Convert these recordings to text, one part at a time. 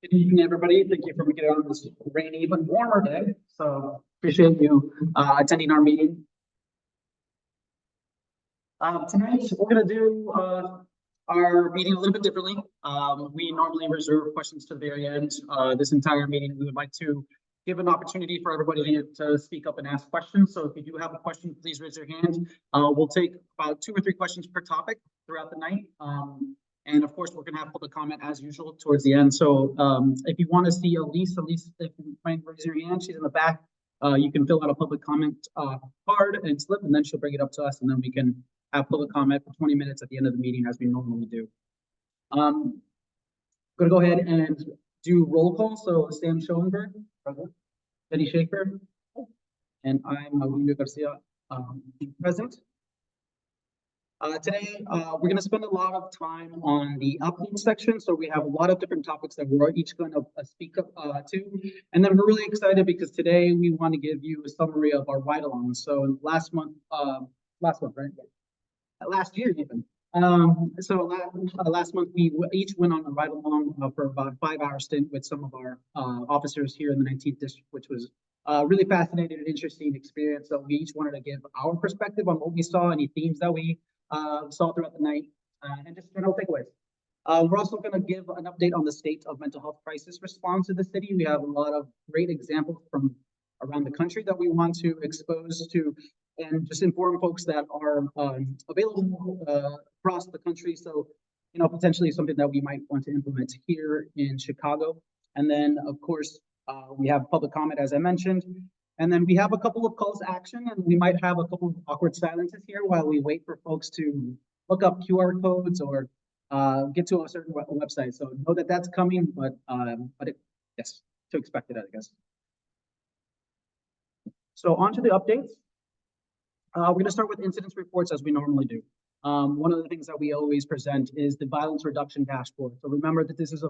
Good evening, everybody. Thank you for making it on this rainy but warmer day. So appreciate you attending our meeting. Tonight, we're going to do our meeting a little bit differently. We normally reserve questions to the very end. This entire meeting, we would like to give an opportunity for everybody to speak up and ask questions. So if you do have a question, please raise your hand. We'll take about 2 or 3 questions per topic throughout the night. And of course, we're going to have public comment as usual towards the end. So if you want to see Elise, if you mind raising your hand, she's in the back. You can fill out a public comment card and slip, and then she'll bring it up to us, and then we can have public comment for 20 minutes at the end of the meeting as we normally do. I'm going to go ahead and do roll call. So Sam Schoenberg, present. Jenny Schaefer, and I'm Julio Garcia, present. Today, we're going to spend a lot of time on the update section. So we have a lot of different topics that we're each going to speak up to. And then we're really excited because today we want to give you a summary of our ride-alongs. So last month, right? Last year even. Last month we each went on a ride-along for about a 5-hour stint with some of our officers here in the 19th district, which was really fascinating and interesting experience. So we each wanted to give our perspective on what we saw, any themes that we saw throughout the night, and just general takeaways. We're also going to give an update on the state of mental health crisis response in the city. We have a lot of great examples from around the country that we want to expose to and just inform folks that are available across the country. So, you know, potentially something that we might want to implement here in Chicago. And then, of course, we have public comment, as I mentioned. And then we have a couple of calls to action, and we might have a couple of awkward silences here while we wait for folks to look up QR codes or get to a certain website. So know that that's coming, but yes, to expect it, I guess. So on to the updates. We're going to start with incidents reports as we normally do. One of the things that we always present is the violence reduction dashboard. So remember that this is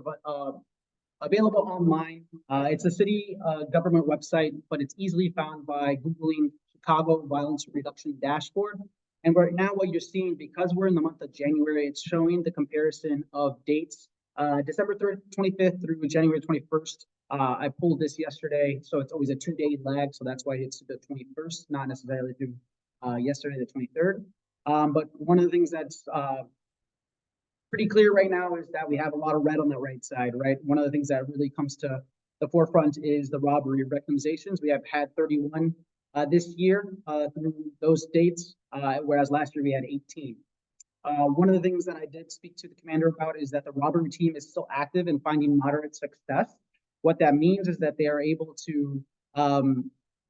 available online. It's a city government website, but it's easily found by Googling Chicago Violence Reduction Dashboard. And right now what you're seeing, because we're in the month of January, it's showing the comparison of dates, December 25th through January 21st. I pulled this yesterday, so it's always a 2-day lag. So that's why it's the 21st, not necessarily through yesterday, the 23rd. But one of the things that's pretty clear right now is that we have a lot of red on the right side, right? One of the things that really comes to the forefront is the robbery recommendations. We have had 31 this year through those dates, whereas last year we had 18. One of the things that I did speak to the commander about is that the robbery team is still active in finding moderate success. What that means is that they are able to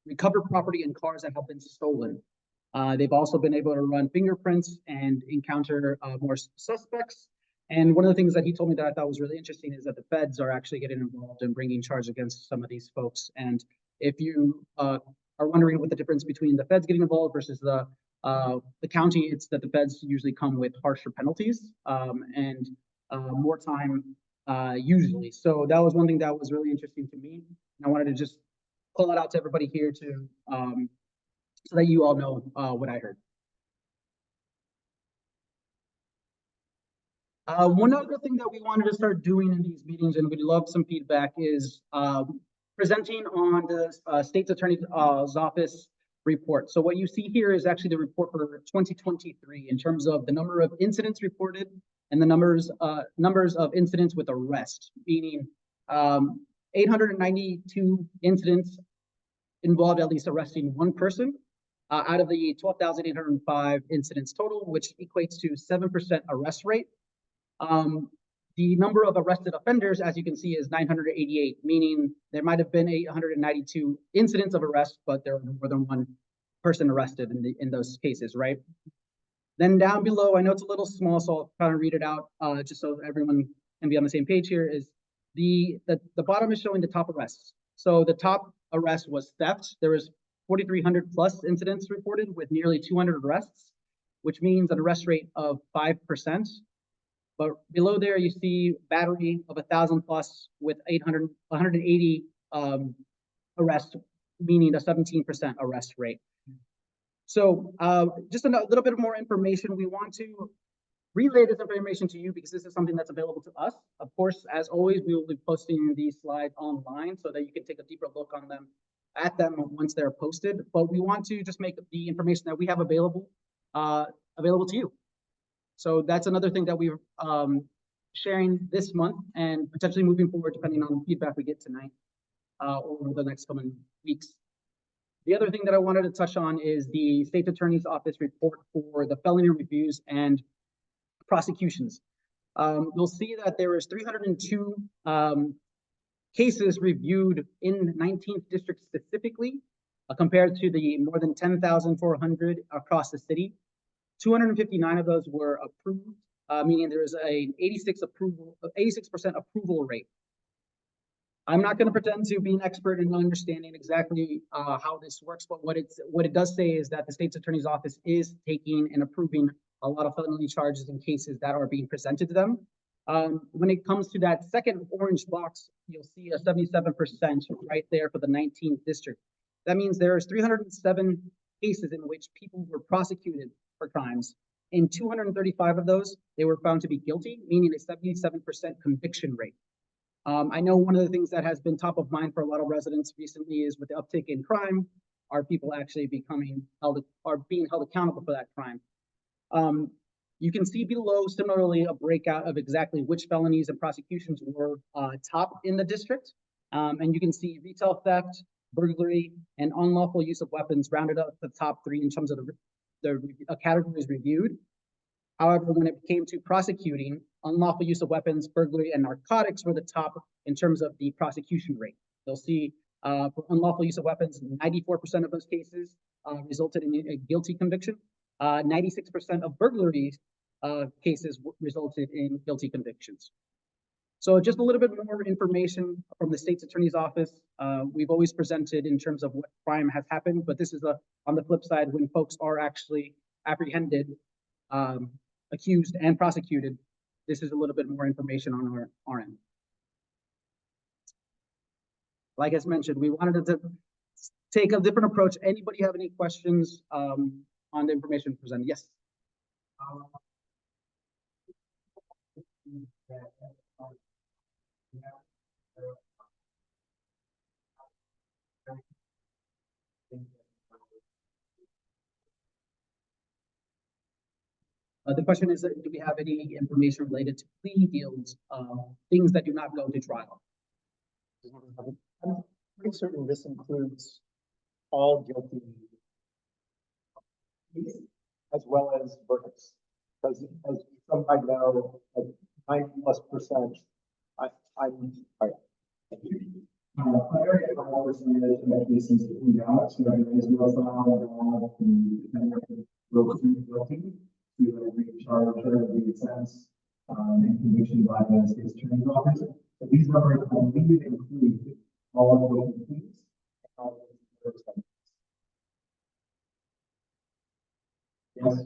recover property and cars that have been stolen. They've also been able to run fingerprints and encounter more suspects. And one of the things that he told me that I thought was really interesting is that the feds are actually getting involved in bringing charges against some of these folks. And if you are wondering what the difference between the feds getting involved versus the county, it's that the feds usually come with harsher penalties and more time usually. So that was one thing that was really interesting to me. And I wanted to just call it out to everybody here to so that you all know what I heard. One other thing that we wanted to start doing in these meetings, and we'd love some feedback, is presenting on the state's attorney's office report. So what you see here is actually the report for 2023 in terms of the number of incidents reported and the numbers of incidents with arrest, meaning 892 incidents involved at least arresting one person. Out of the 12,805 incidents total, which equates to 7% arrest rate. The number of arrested offenders, as you can see, is 988, meaning there might have been 892 incidents of arrest, but there were more than one person arrested in those cases, right? Then down below, I know it's a little small, so I'll kind of read it out just so everyone can be on the same page here, is the bottom is showing the top arrests. So the top arrest was theft. There was 4,300 plus incidents reported with nearly 200 arrests, which means an arrest rate of 5%. But below there, you see battery of 1,000 plus with 180 arrests, meaning a 17% arrest rate. So just a little bit more information. We want to relay this information to you because this is something that's available to us. Of course, as always, we will be posting these slides online so that you can take a deeper look on them once they're posted. But we want to just make the information that we have available available to you. So that's another thing that we're sharing this month and potentially moving forward depending on the feedback we get tonight over the next coming weeks. The other thing that I wanted to touch on is the State Attorney's Office report for the felony reviews and prosecutions. You'll see that there is 302 cases reviewed in 19th district specifically, compared to the more than 10,400 across the city. 259 of those were approved, meaning there is an 86% approval rate. I'm not going to pretend to be an expert in understanding exactly how this works, but what it does say is that the state's attorney's office is taking and approving a lot of felony charges and cases that are being presented to them. When it comes to that second orange box, you'll see a 77% right there for the 19th district. That means there's 307 cases in which people were prosecuted for crimes. In 235 of those, they were found to be guilty, meaning a 77% conviction rate. I know one of the things that has been top of mind for a lot of residents recently is with the uptick in crime, are people actually being held accountable for that crime? You can see below, similarly, a breakout of exactly which felonies and prosecutions were top in the district. And you can see retail theft, burglary, and unlawful use of weapons rounded up the top three in terms of the categories reviewed. However, when it came to prosecuting, unlawful use of weapons, burglary, and narcotics were the top in terms of the prosecution rate. You'll see for unlawful use of weapons, 94% of those cases resulted in a guilty conviction. 96% of burglary cases resulted in guilty convictions. So just a little bit more information from the state's attorney's office. We've always presented in terms of what crime has happened, but this is on the flip side when folks are actually apprehended, accused, and prosecuted. This is a little bit more information on our end. Like I mentioned, we wanted to take a different approach. Anybody have any questions on the information presented? Yes. The question is, do we have any information related to plea deals, things that do not go to trial? I'm pretty certain this includes all guilty as well as verdicts. Because as some might know, like 90+%, I'm sorry. Very high percentage of cases in doubt, so that is no trial, guilty to every charge or every offense and conviction by the state's attorney's office. But these numbers, I believe, include all of the pleas and all of the offenses. Yes.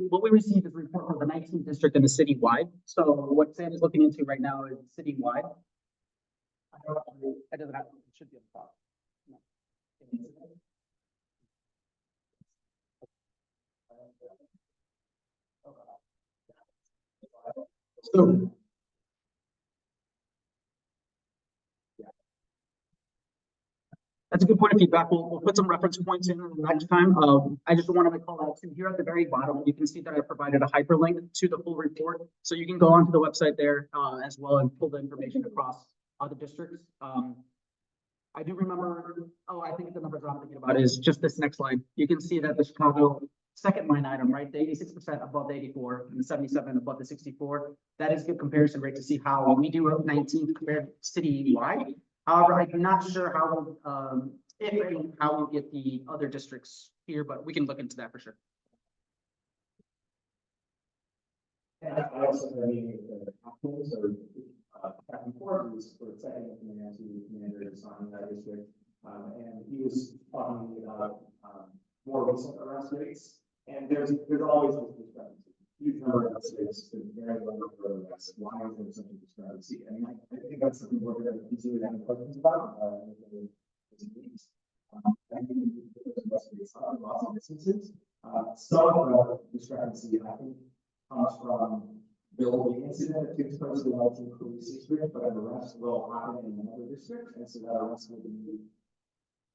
What we received is a report for the 19th district and the citywide. So what Sam is looking into right now is citywide. That doesn't happen. It should be on the top. No. So that's a good point of feedback. We'll put some reference points in the next time. I just want to call out too, here at the very bottom, you can see that I provided a hyperlink to the full report. So you can go onto the website there as well and pull the information across other districts. I do remember, I think the numbers I'm thinking about is just this next line. You can see that the Chicago second line item, right? The 86% above the 84 and the 77 above the 64. That is a good comparison rate to see how we do at 19 compared citywide. However, I'm not sure how, if and how we'll get the other districts here, but we can look into that for sure. And I also have any or Captain Ford, who's the second in command to the commander assigned that district, and he was talking about more recent arrest rates, and there's always this discrepancy. Huge number of arrests, but very low number of arrests. Why is there such a discrepancy? And I think that's something we're going to consider having questions about. I think arrest rates are lots of instances. Some of the discrepancy, I think, comes from there will be an incident that takes place in the Elgin Police District, but an arrest will happen in another district, and so that arrest will be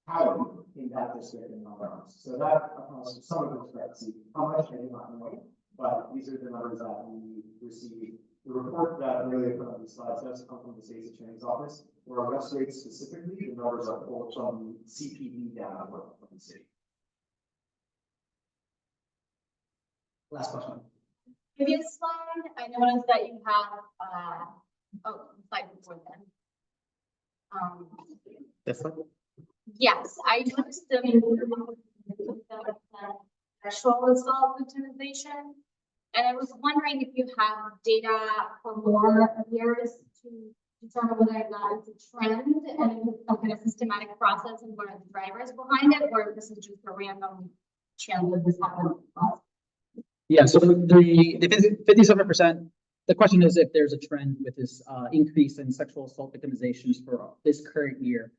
happening in that district and not ours. So that accounts for some of the discrepancy. How much I do not know, but these are the numbers that we received. The report that really put on the slides does come from the state's attorney's office, where arrest rates specifically, the numbers are pulled from CPD data from the city. Last question. Previous slide, I noticed that you have, slide before then. This one? Yes, I noticed the sexual assault victimization. And I was wondering if you have data for more years to determine whether or not it's a trend and if it's some kind of systematic process and what are the drivers behind it, or if this is just a random chance that this happened. Yeah, so the 57%, the question is if there's a trend with this increase in sexual assault victimizations for this current year.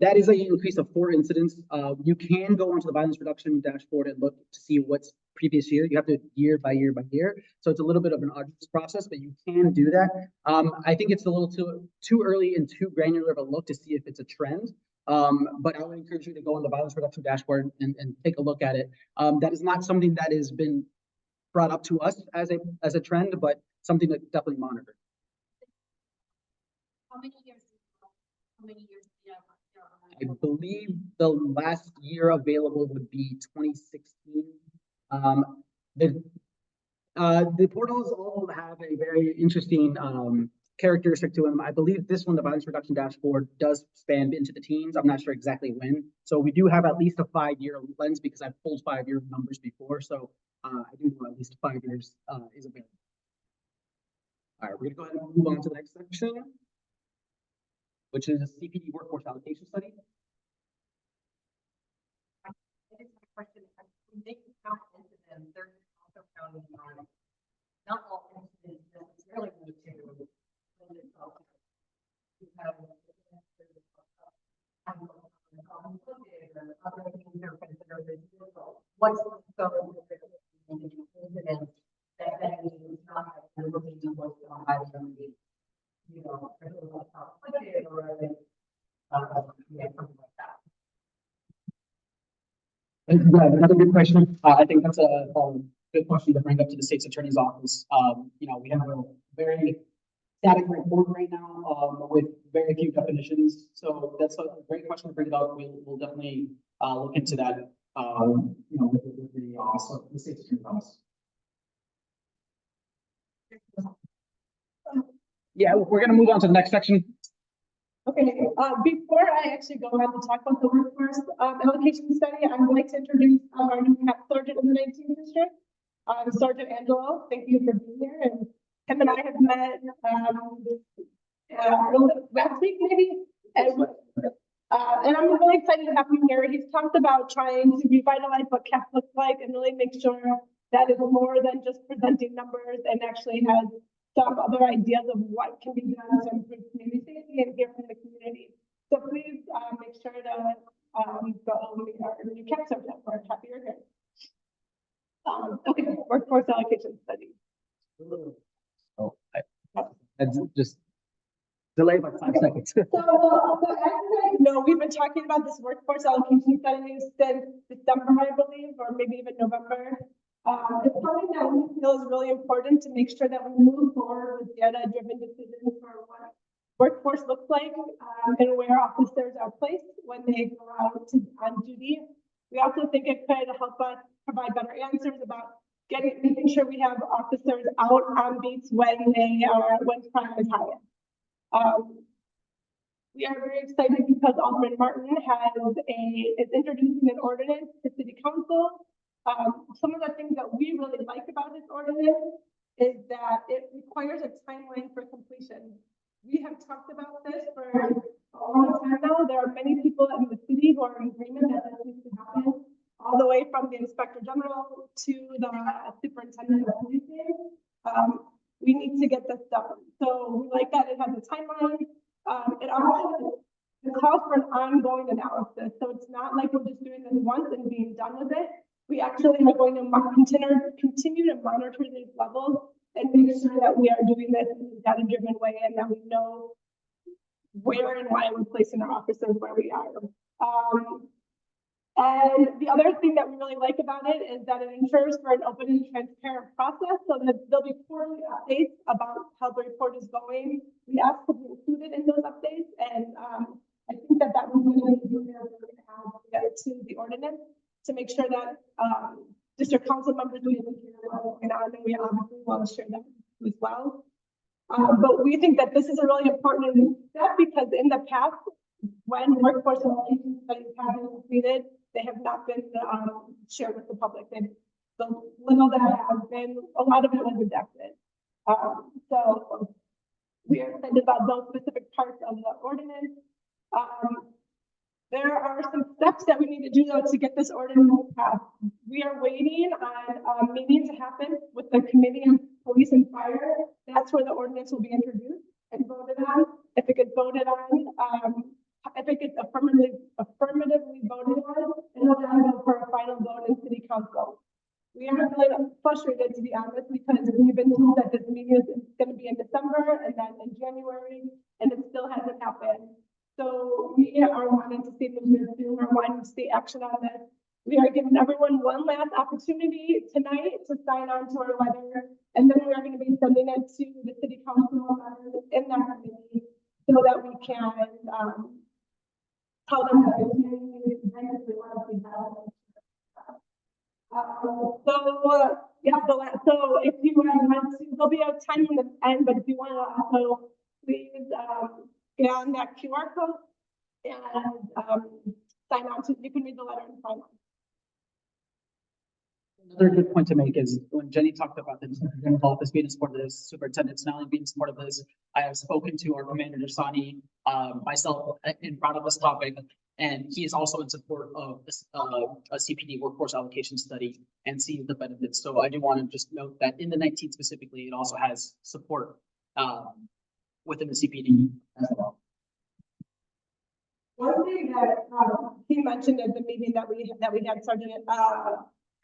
That is an increase of 4 incidents. You can go onto the violence reduction dashboard and look to see what's previous year. You have to year by year by year. So it's a little bit of an arduous process, but you can do that. I think it's a little too early and too granular of a look to see if it's a trend. But I would encourage you to go on the violence reduction dashboard and take a look at it. That is not something that has been brought up to us as a trend, but something to definitely monitor. How many years? How many years? I believe the last year available would be 2016. The portals all have a very interesting characteristic to them. I believe this one, the violence reduction dashboard, does span into the teens. I'm not sure exactly when. So we do have at least a 5-year lens because I've pulled 5-year numbers before. So I do know at least 5 years is available. All right, we're gonna go ahead and move on to the next section, which is a CPD workforce allocation study. Question. We make the count incidents, they're also counting on not all incidents necessarily need to other things are considered as useful. What's the scope of the incident that means not looking to what's going on, you know, conflicted or something like that. Another good question. I think that's a good question to bring up to the state's attorney's office. You know, we have a very static report right now with very few definitions. So that's a great question to bring it up. We'll definitely look into that. You know, with the office of the state's attorney's office. Yeah, we're going to move on to the next section. Okay, before I actually go ahead and talk about the workforce allocation study, I would like to introduce our new CAP sergeant in the 19th district, Sergeant Angelo. Thank you for being here. And him and I have met last week maybe, and I'm really excited to have him here. He's talked about trying to revitalize what CAP looks like and really make sure that it's more than just presenting numbers and actually has some other ideas of what can be done to improve community safety and hear from the community. So please make sure to go meet our new CAP sergeant. We're happy you're here. Okay, workforce allocation study. Oh, I just delay by 5 seconds. So as you guys know, we've been talking about this workforce allocation study since December, I believe, or maybe even November. It's something that we feel is really important to make sure that we move forward with data-driven decisions for what workforce looks like and where officers are placed when they go out on duty. We also think it could help us provide better answers about making sure we have officers out on beats when crime is highest. We are very excited because Alderman Martin is introducing an ordinance to City Council. Some of the things that we really like about this ordinance is that it requires a timeline for completion. We have talked about this for a long time now. There are many people in the city who are in agreement that this needs to happen, all the way from the inspector general to the superintendent of policing. We need to get this done. So we like that it has a timeline. It also calls for an ongoing analysis. So it's not like we're just doing this once and being done with it. We actually are going to continue to monitor these levels and make sure that we are doing this in a data-driven way and that we know where and why we're placing our officers where we are. And the other thing that we really like about it is that it ensures for an open and transparent process, so that there'll be quarterly updates about how the report is going. We ask to be included in those updates, and I think that was really going to add to the ordinance to make sure that district council members will hear what's going on, and we obviously want to share that as well. But we think that this is a really important step because in the past, when workforce evaluation studies have been completed, they have not been shared with the public. And the little that has been, a lot of it was redacted. So we are excited about those specific parts of the ordinance. There are some steps that we need to do though to get this ordinance passed. We are waiting on a meeting to happen with the committee on police and fire. That's where the ordinance will be introduced and voted on. If it gets voted on, if it gets affirmatively voted on, it'll then go for a final vote in city council. We are really frustrated, to be honest, because we've been told that this meeting is going to be in December and then in January, and it still hasn't happened. So we are wanting to see movement soon. We're wanting to see action on this. We are giving everyone one last opportunity tonight to sign on to our letter, and then we are going to be sending it to the city council members in that committee so that we can tell them that it's so if you want to, there'll be a time in the end, but if you want to also please scan that QR code and sign on to, you can read the letter and sign on. Another good point to make is when Jenny talked about the superintendent's office being in support of this, superintendent's now being in support of this. I have spoken to our commander Dasani, myself, and brought up this topic, and he is also in support of this, a CPD workforce allocation study and seeing the benefits. So I do want to just note that in the 19 specifically, it also has support within the CPD as well. One thing that he mentioned at the meeting that we had, Sergeant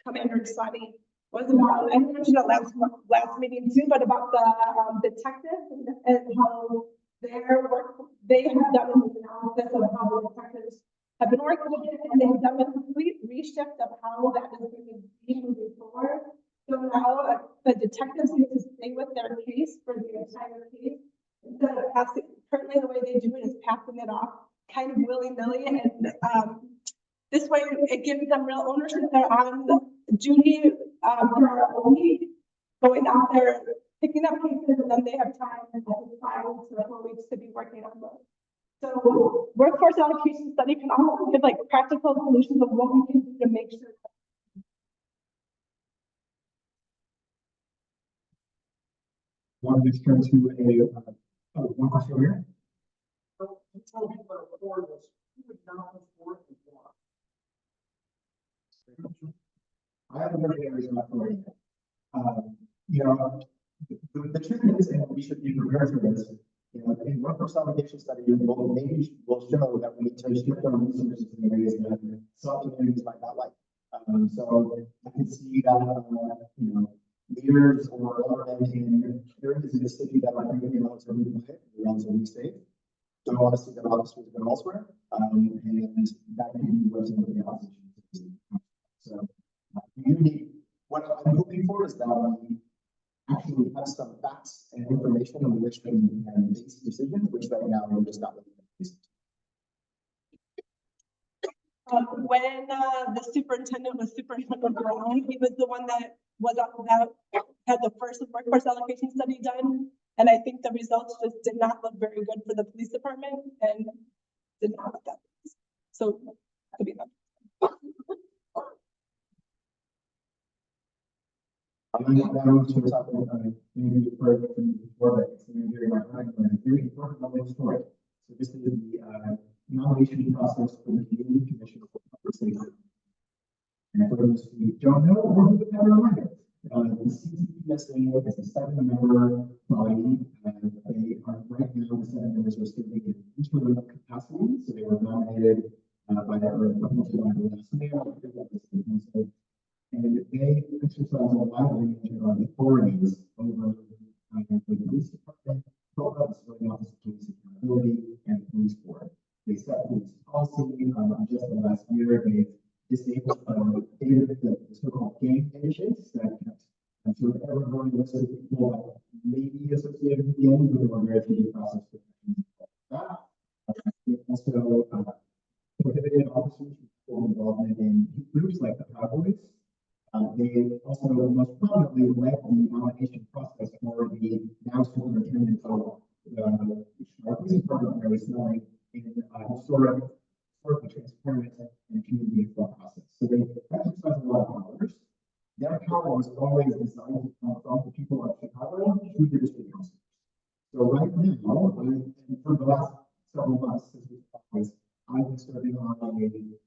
Commander Dasani, was about, I mentioned it last meeting too, but about the detectives and how their work, they have done an analysis of how the detectives have been working with it, and they've done a complete reshift of how that is going to be moving forward. So now the detectives need to stay with their case for the entire case instead of passing. Currently, the way they do it is passing it off kind of willy-nilly, and this way it gives them real ownership. They're on duty for our own need, going out there, picking up cases, and then they have time in 5 weeks or 4 weeks to be working on those. So workforce allocation study can also give like practical solutions of what we can do to make sure. Want to turn to a one question over here? I have a very areas of authority. You know, the truth is, and we should be prepared for this. You know, in workforce allocation study, we'll show that we need to shift our resources in ways that some communities might not like. So I can see that you know, leaders or government in areas in the city that are maybe relatively quiet, relatively safe, don't want to see their officers go elsewhere, and that can be where some of the opposition. So you need, what I'm hoping for is that we actually have some facts and information on which we can make decisions, which right now we're just not looking at. When the superintendent was Superintendent Brown, he was the one that had the first workforce allocation study done. And I think the results just did not look very good for the police department and did not look that good. So could be that. I'm now to topic, maybe you've heard from me before, but it's very very important knowledge story. So this is the nomination process for the Canadian Commission for Public Safety. And for those who don't know, or who have a reminder, the CTPSA is a 7-member body. They are right now, the 7 members are serving in interim capacity, so they were nominated by the appointed by the last mayor, and they exercise a wide range of authorities over the police department, ProHub's Office of Police Accountability, and the police board. They set police policy. Just the last year, they disabled the so-called gang initiatives that kept sort of ever-growing list of people that may be associated with gangs, but there were very few process protections that. They also prohibited officers from involvement in groups like the Proud Boys. They also most prominently led the nomination process for the now superintendent of the police department that was selling in historically transparent and community process. So they exercise a lot of powers. Their power was always designed to come from the people of Chicago to the district council. So right now, and for the last several months since we talked, I've been serving on a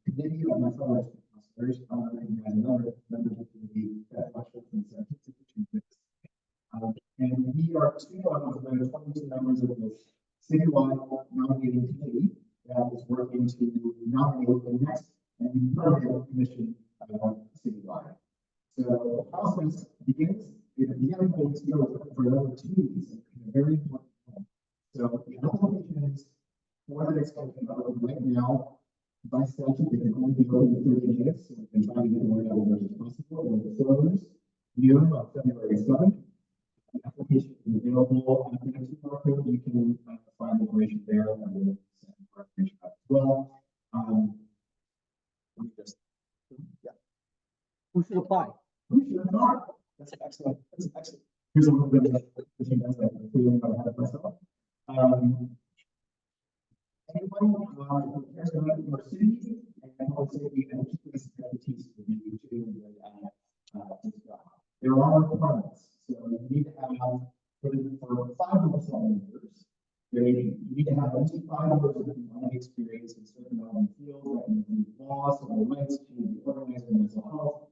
committee of my fellow district councilors, and another member of the committee that watches and and we are 2 of the 22 members of this citywide nominating committee that is working to nominate the next and permanent commission citywide. So the process begins, it began for another 2 weeks, in a very important time. So the applications for the next commission are open right now. By statute, they can only be open 30 days, so we can try to get the word out as much as possible. And the close noon on February 7th. The application is available at the next QR code. You can find information there, and we'll send more information out as well. Let me just, yeah. Who should apply? Who should apply? That's excellent. That's excellent. Here's a little bit of information that I'm feeling about how to myself. Anyone who cares about your city and also the police expertise will be doing this job. There are requirements, so you need to have for 5 of the 7 members. You need to have at least 5 years of experience in certain relevant fields that include law, civil rights, community organizing, mental health,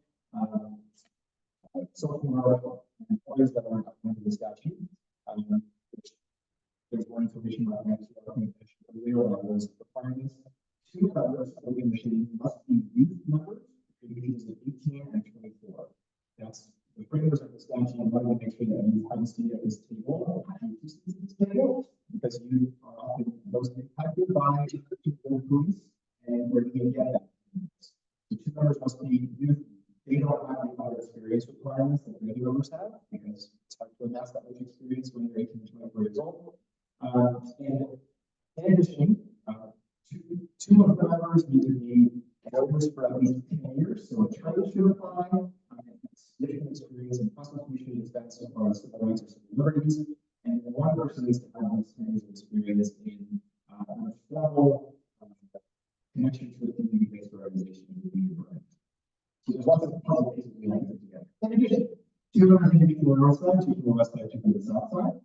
social work, and others that are under the statute. There's more information about that earlier about those requirements. 2 of those voting machines must be youth members between the ages of 18 and 24. That's the framers of the statute wanted to make sure that you have a seat at this table, because you are often most impacted by the police, and where you get that. The 2 members must be youth. They don't have any other experience requirements that the other members have, because it's hard to amass that much experience when you're 18 to 24 years old. And in addition, 2 of the members need to be voters for at least 10 years, so a attorney should apply. Significant experience in prosecution, defense, as far as civil rights or civil liberties, and 1 person needs to have this kind of experience in a formal connection to a community-based organization. So there's lots of puzzle pieces we have to put together. In addition, 2 members need to be from the north side, 2 from the west side, 2 from the south side.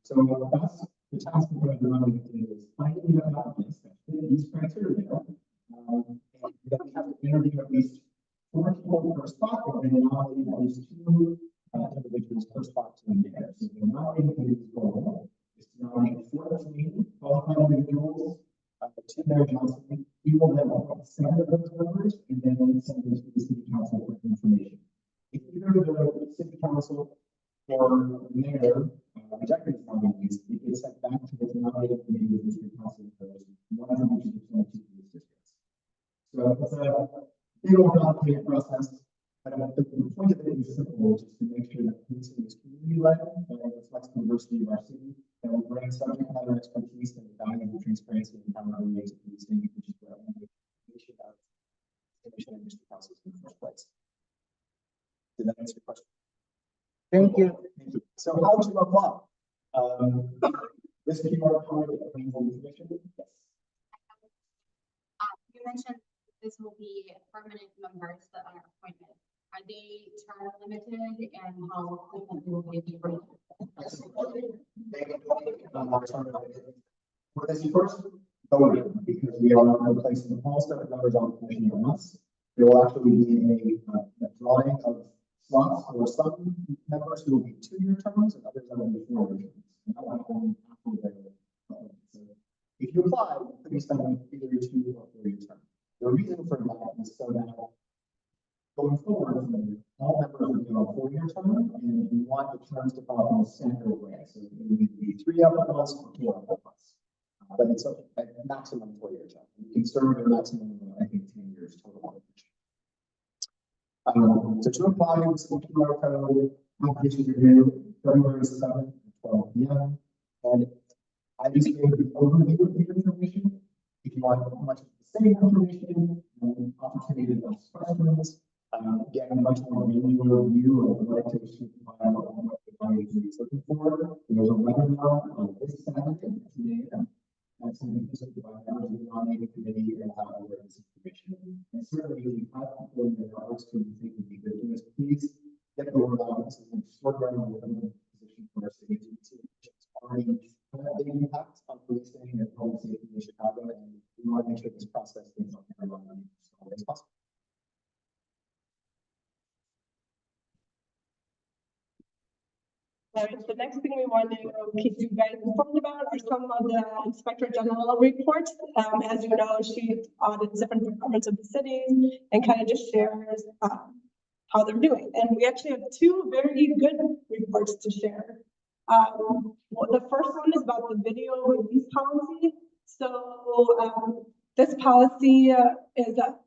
So that's the task of the nominating committee is finding the applicants that fit these criteria, and then we have to interview at least 4 people per spot, and then nominate at least 2 individuals per spot to the mayor. So the nominating committee's goal is to nominate 14 qualified individuals to Mayor Johnson. He will then appoint 7 of those members, and then send those to the city council for information. If either the city council or the mayor rejected the nominees, it gets sent back to the nominating committee of the district council for those 100% of the districts. So it's a big old complicated process. But the point of it is simple, just to make sure that policing is community-led, that it reflects the diversity of our city, that we bring subject matter expertise and the value of transparency and accountability to policing, which is what we should have commission and district councils in the first place. Did that answer your question? Thank you. Thank you. So how to apply? This QR code explains the information. Yes. You mentioned this will be permanent members that are appointed. Are they term limited and how frequently will they be renewed? For this first voting, because we are replacing the Paul Stewart members on the commission on us, there will actually be a drawing of slots for some members who will be 2-year terms and others that will be 4-year terms. And that will happen after their so if you apply, you could be spending either a 2 or 4-year term. The reason for that is so that going forward, all members will be on a 4-year term, and we want the terms to follow in a standard way. So it would be 3 applicants or 2 applicants. But it's a maximum 4-year term. You can serve a maximum of, I think, 10 years total. So to apply, this QR code, applications are due February 7th at 12 p.m. And I just gave the overview of the information. If you want much of the same information, opportunity to ask questions, getting a much more granular view of what it takes to provide what the agency is looking for. There's a webinar on this Saturday at 10 a.m. That's something to provide members of the nominating committee and how to work this information. And certainly, if you have people in your networks who you think would be good for this, please get the word out. This is an extraordinarily limited position for our city to already have a big impact on policing and public safety in Chicago, and we want to make sure this process is on everyone as long as possible. All right, the next thing we want to keep you guys informed about are some of the Inspector General reports. As you know, she audits different departments of the city and kind of just shares how they're doing. And we actually have 2 very good reports to share. The first one is about the video release policy. So this policy is that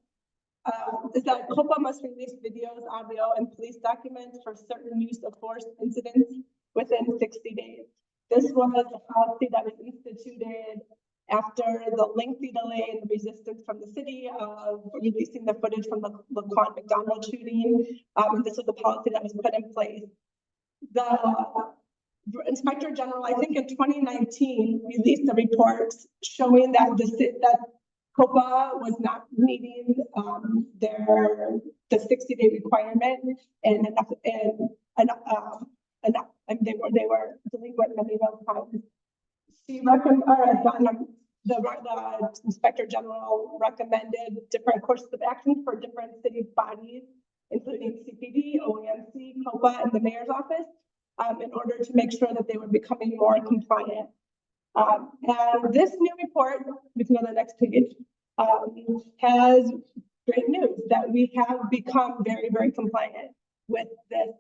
COPA must release videos, audio, and police documents for certain use of force incidents within 60 days. This was a policy that was instituted after the lengthy delay and resistance from the city of releasing the footage from the Laquan McDonald shooting. And this was a policy that was put in place. The Inspector General, I think in 2019, released a report showing that that COPA was not meeting the 60-day requirement, and they were delinquent many times. She recommended, the Inspector General recommended different courses of action for different city bodies, including CPD, OAMC, COPA, and the mayor's office, in order to make sure that they were becoming more compliant. And this new report, we can go to the next page, has great news that we have become very, very compliant with this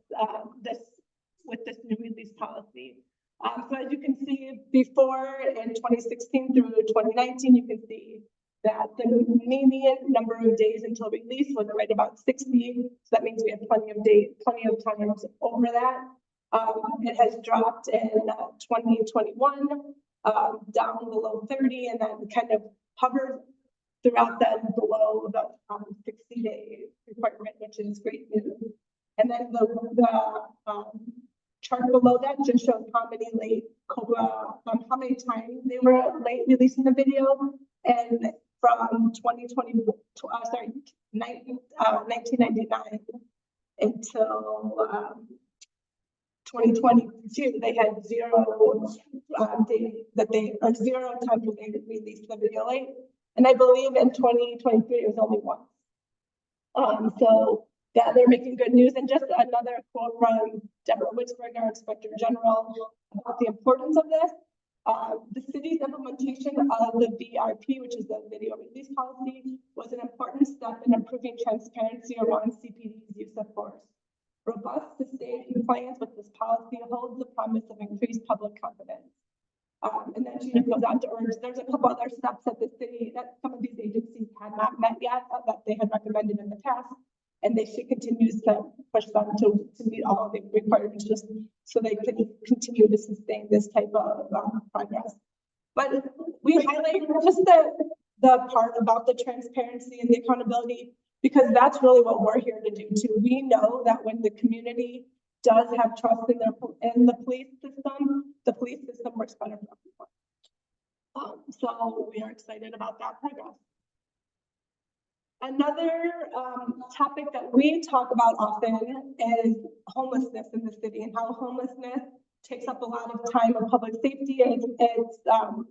new release policy. So as you can see, before in 2016 through 2019, you can see that the median number of days until release was right about 60. So that means we have plenty of times over that. It has dropped in 2021 down below 30, and then kind of hovers throughout that below the 60-day requirement, which is great news. And then the chart below that just shows how many late COPA, how many times they were late releasing the video, and from 1999 until 2022, they had 0 0 times that they released the video late. And I believe in 2023, it was only once. So that they're making good news. And just another quote from Deborah Witzberg, our Inspector General, about the importance of this. The city's implementation of the VRP, which is the video release policy, was an important step in improving transparency around CPD's use of force. Robust, sustained compliance with this policy holds the promise of increased public confidence. And then she just goes on to urge, there's a couple other steps that the city, that some of these agencies had not met yet, that they had recommended in the past, and they should continue to push them to meet all of the requirements just so they can continue to sustain this type of progress. But we highlight just the part about the transparency and the accountability, because that's really what we're here to do too. We know that when the community does have trust in the police system works better for everyone. So we are excited about that progress. Another topic that we talk about often is homelessness in the city and how homelessness takes up a lot of time of public safety, and it's the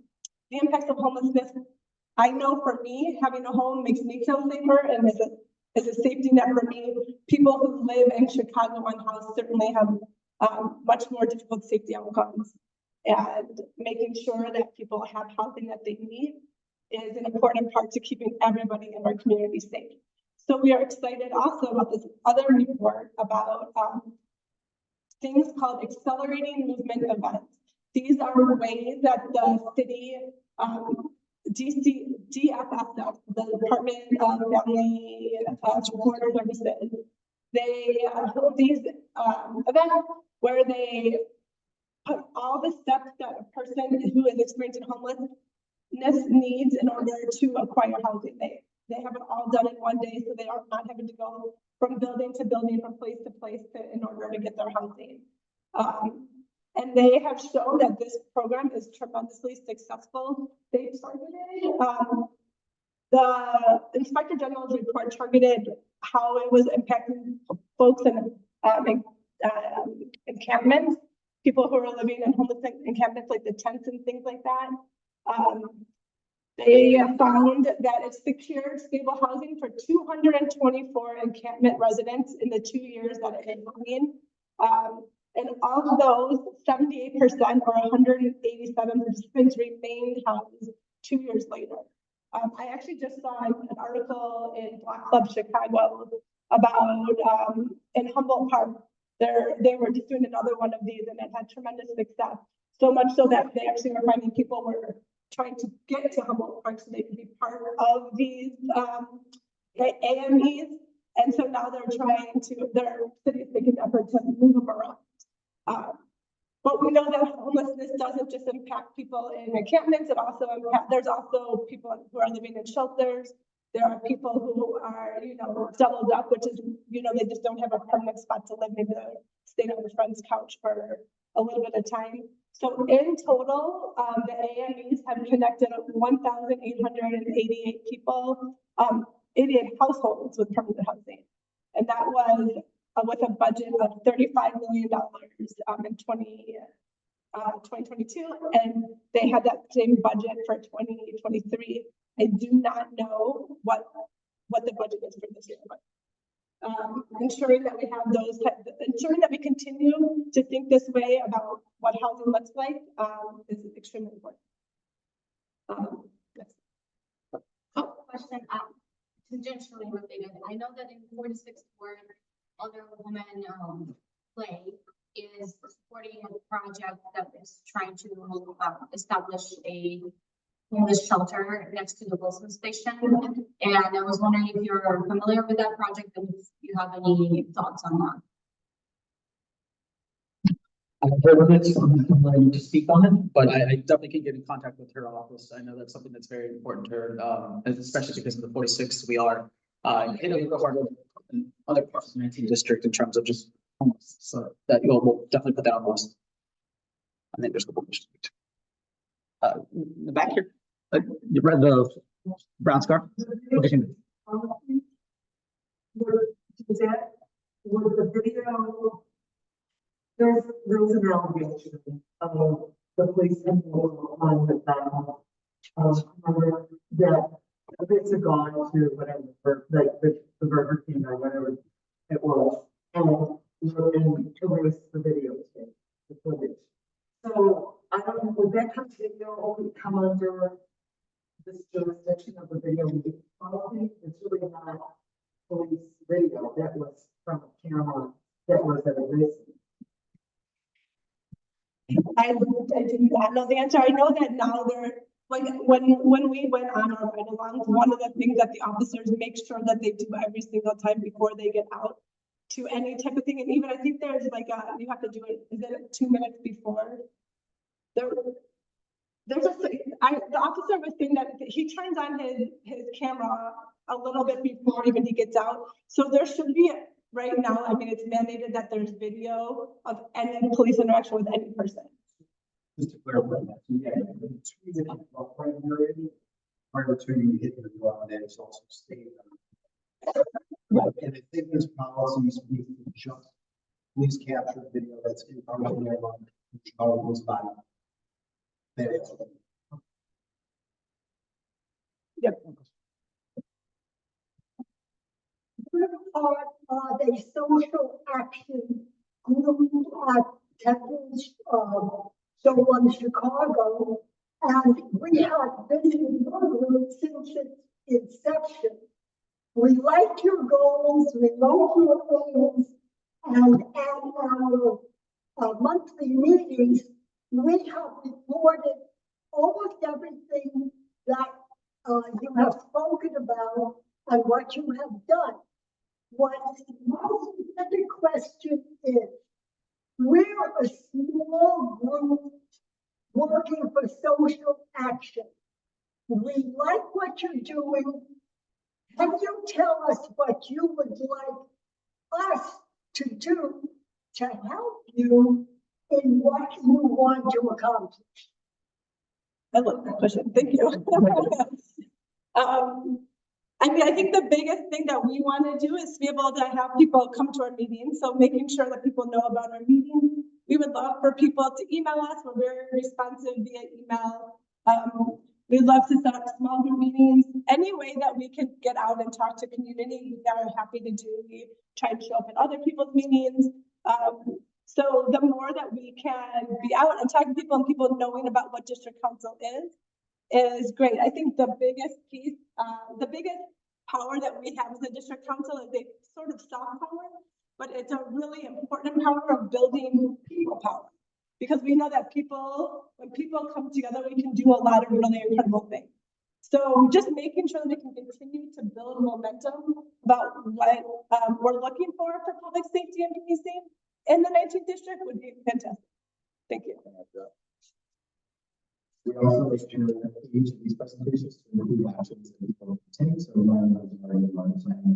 impacts of homelessness. I know for me, having a home makes me feel safer and is a safety net for me. People who live in Chicago unhoused certainly have much more difficult safety outcomes. And making sure that people have housing that they need is an important part to keeping everybody in our community safe. So we are excited also about this other report about things called accelerating movement events. These are ways that the city, DFSS, the Department of Family Support Services, they hold these events where they put all the steps that a person who is experiencing homelessness needs in order to acquire housing. They have it all done in one day, so they are not having to go from building to building, from place to place in order to get their housing. And they have shown that this program is tremendously successful. They targeted, the Inspector General's report targeted how it was impacting folks in encampments, people who are living in homeless encampments, like the tents and things like that. They found that it secured stable housing for 224 encampment residents in the 2 years that it had been. And of those, 78% or 187 participants remained housed 2 years later. I actually just saw an article in Block Club Chicago about in Humboldt Park. They were just doing another one of these, and it had tremendous success. So much so that they actually were finding people were trying to get to Humboldt Park so they could be part of these AMEs. And so now their city is making an effort to move them around. But we know that homelessness doesn't just impact people in encampments, there's also people who are living in shelters. There are people who are, doubled up, which is, they just don't have a permanent spot to live. Maybe they're staying on a friend's couch for a little bit of time. So in total, the AMEs have connected 1,888 people, 88 households with permanent housing. And that was with a budget of $35 million in 2022, and they had that same budget for 2023. I do not know what the budget is for this year, but ensuring that we have ensuring that we continue to think this way about what housing looks like is extremely important. Yes. Question, tangentially related. I know that in 46 Ward, Other Woman Play is supporting a project that is trying to establish a homeless shelter next to the Wilson station. And I was wondering if you're familiar with that project and if you have any thoughts on that. I've heard of it, so I'm not ready to speak on it, but I definitely can get in contact with her office. I know that's something that's very important to her, especially because of the 46, we are hit a little harder than other parts of the 19th district in terms of just homeless. So that we'll definitely put that on the list. I think there's a couple questions. In the back here, you read the brown scarf? Okay. Was the video? There's an allegation of the police on with them. That the bits have gone to whatever, like the Burger King or whatever it was, and erase the video tape, the footage. So I don't know, would that kind of video only come under this jurisdiction of the video policy? It's really not police video. That was from a camera that was at a distance. I do not know the answer. I know that now they're like when we went on our ride along, one of the things that the officers make sure that they do every single time before they get out to any type of thing, and even I think there's like you have to do it. Is it 2 minutes before? The officer was saying that he turns on his camera a little bit before even he gets out. So there should be right now. I mean, it's mandated that there's video of any police interaction with any person. Just to clarify that, yeah, prior to you hitting the ground, and it's also stated And I think this policy speaks to just police capture video that's in front of their line, which goes by. That is. Are they social action group at Temple's, so on Chicago? And we have been in your group since its inception. We like your goals, we like your aims, and at our monthly meetings, we have reported almost everything that you have spoken about and what you have done. What my specific question is, we're a small group working for social action. We like what you're doing. Can you tell us what you would like us to do to help you in what you want to accomplish? I love that question. Thank you. I mean, I think the biggest thing that we want to do is to be able to have people come to our meetings. So making sure that people know about our meetings. We would love for people to email us. We're very responsive via email. We'd love to set up small group meetings. Any way that we can get out and talk to community, we are happy to do. We try and show up at other people's meetings. So the more that we can be out and talking to people and people knowing about what district council is great. I think the biggest piece, the biggest power that we have as a district council is a sort of soft power, but it's a really important power of building people power. Because we know that when people come together, we can do a lot of really incredible things. So just making sure that we can continue to build momentum about what we're looking for public safety and policing in the 19th district would be fantastic. Thank you. We also like to each of these presentations to include actions that people take. So one of those are the ones I have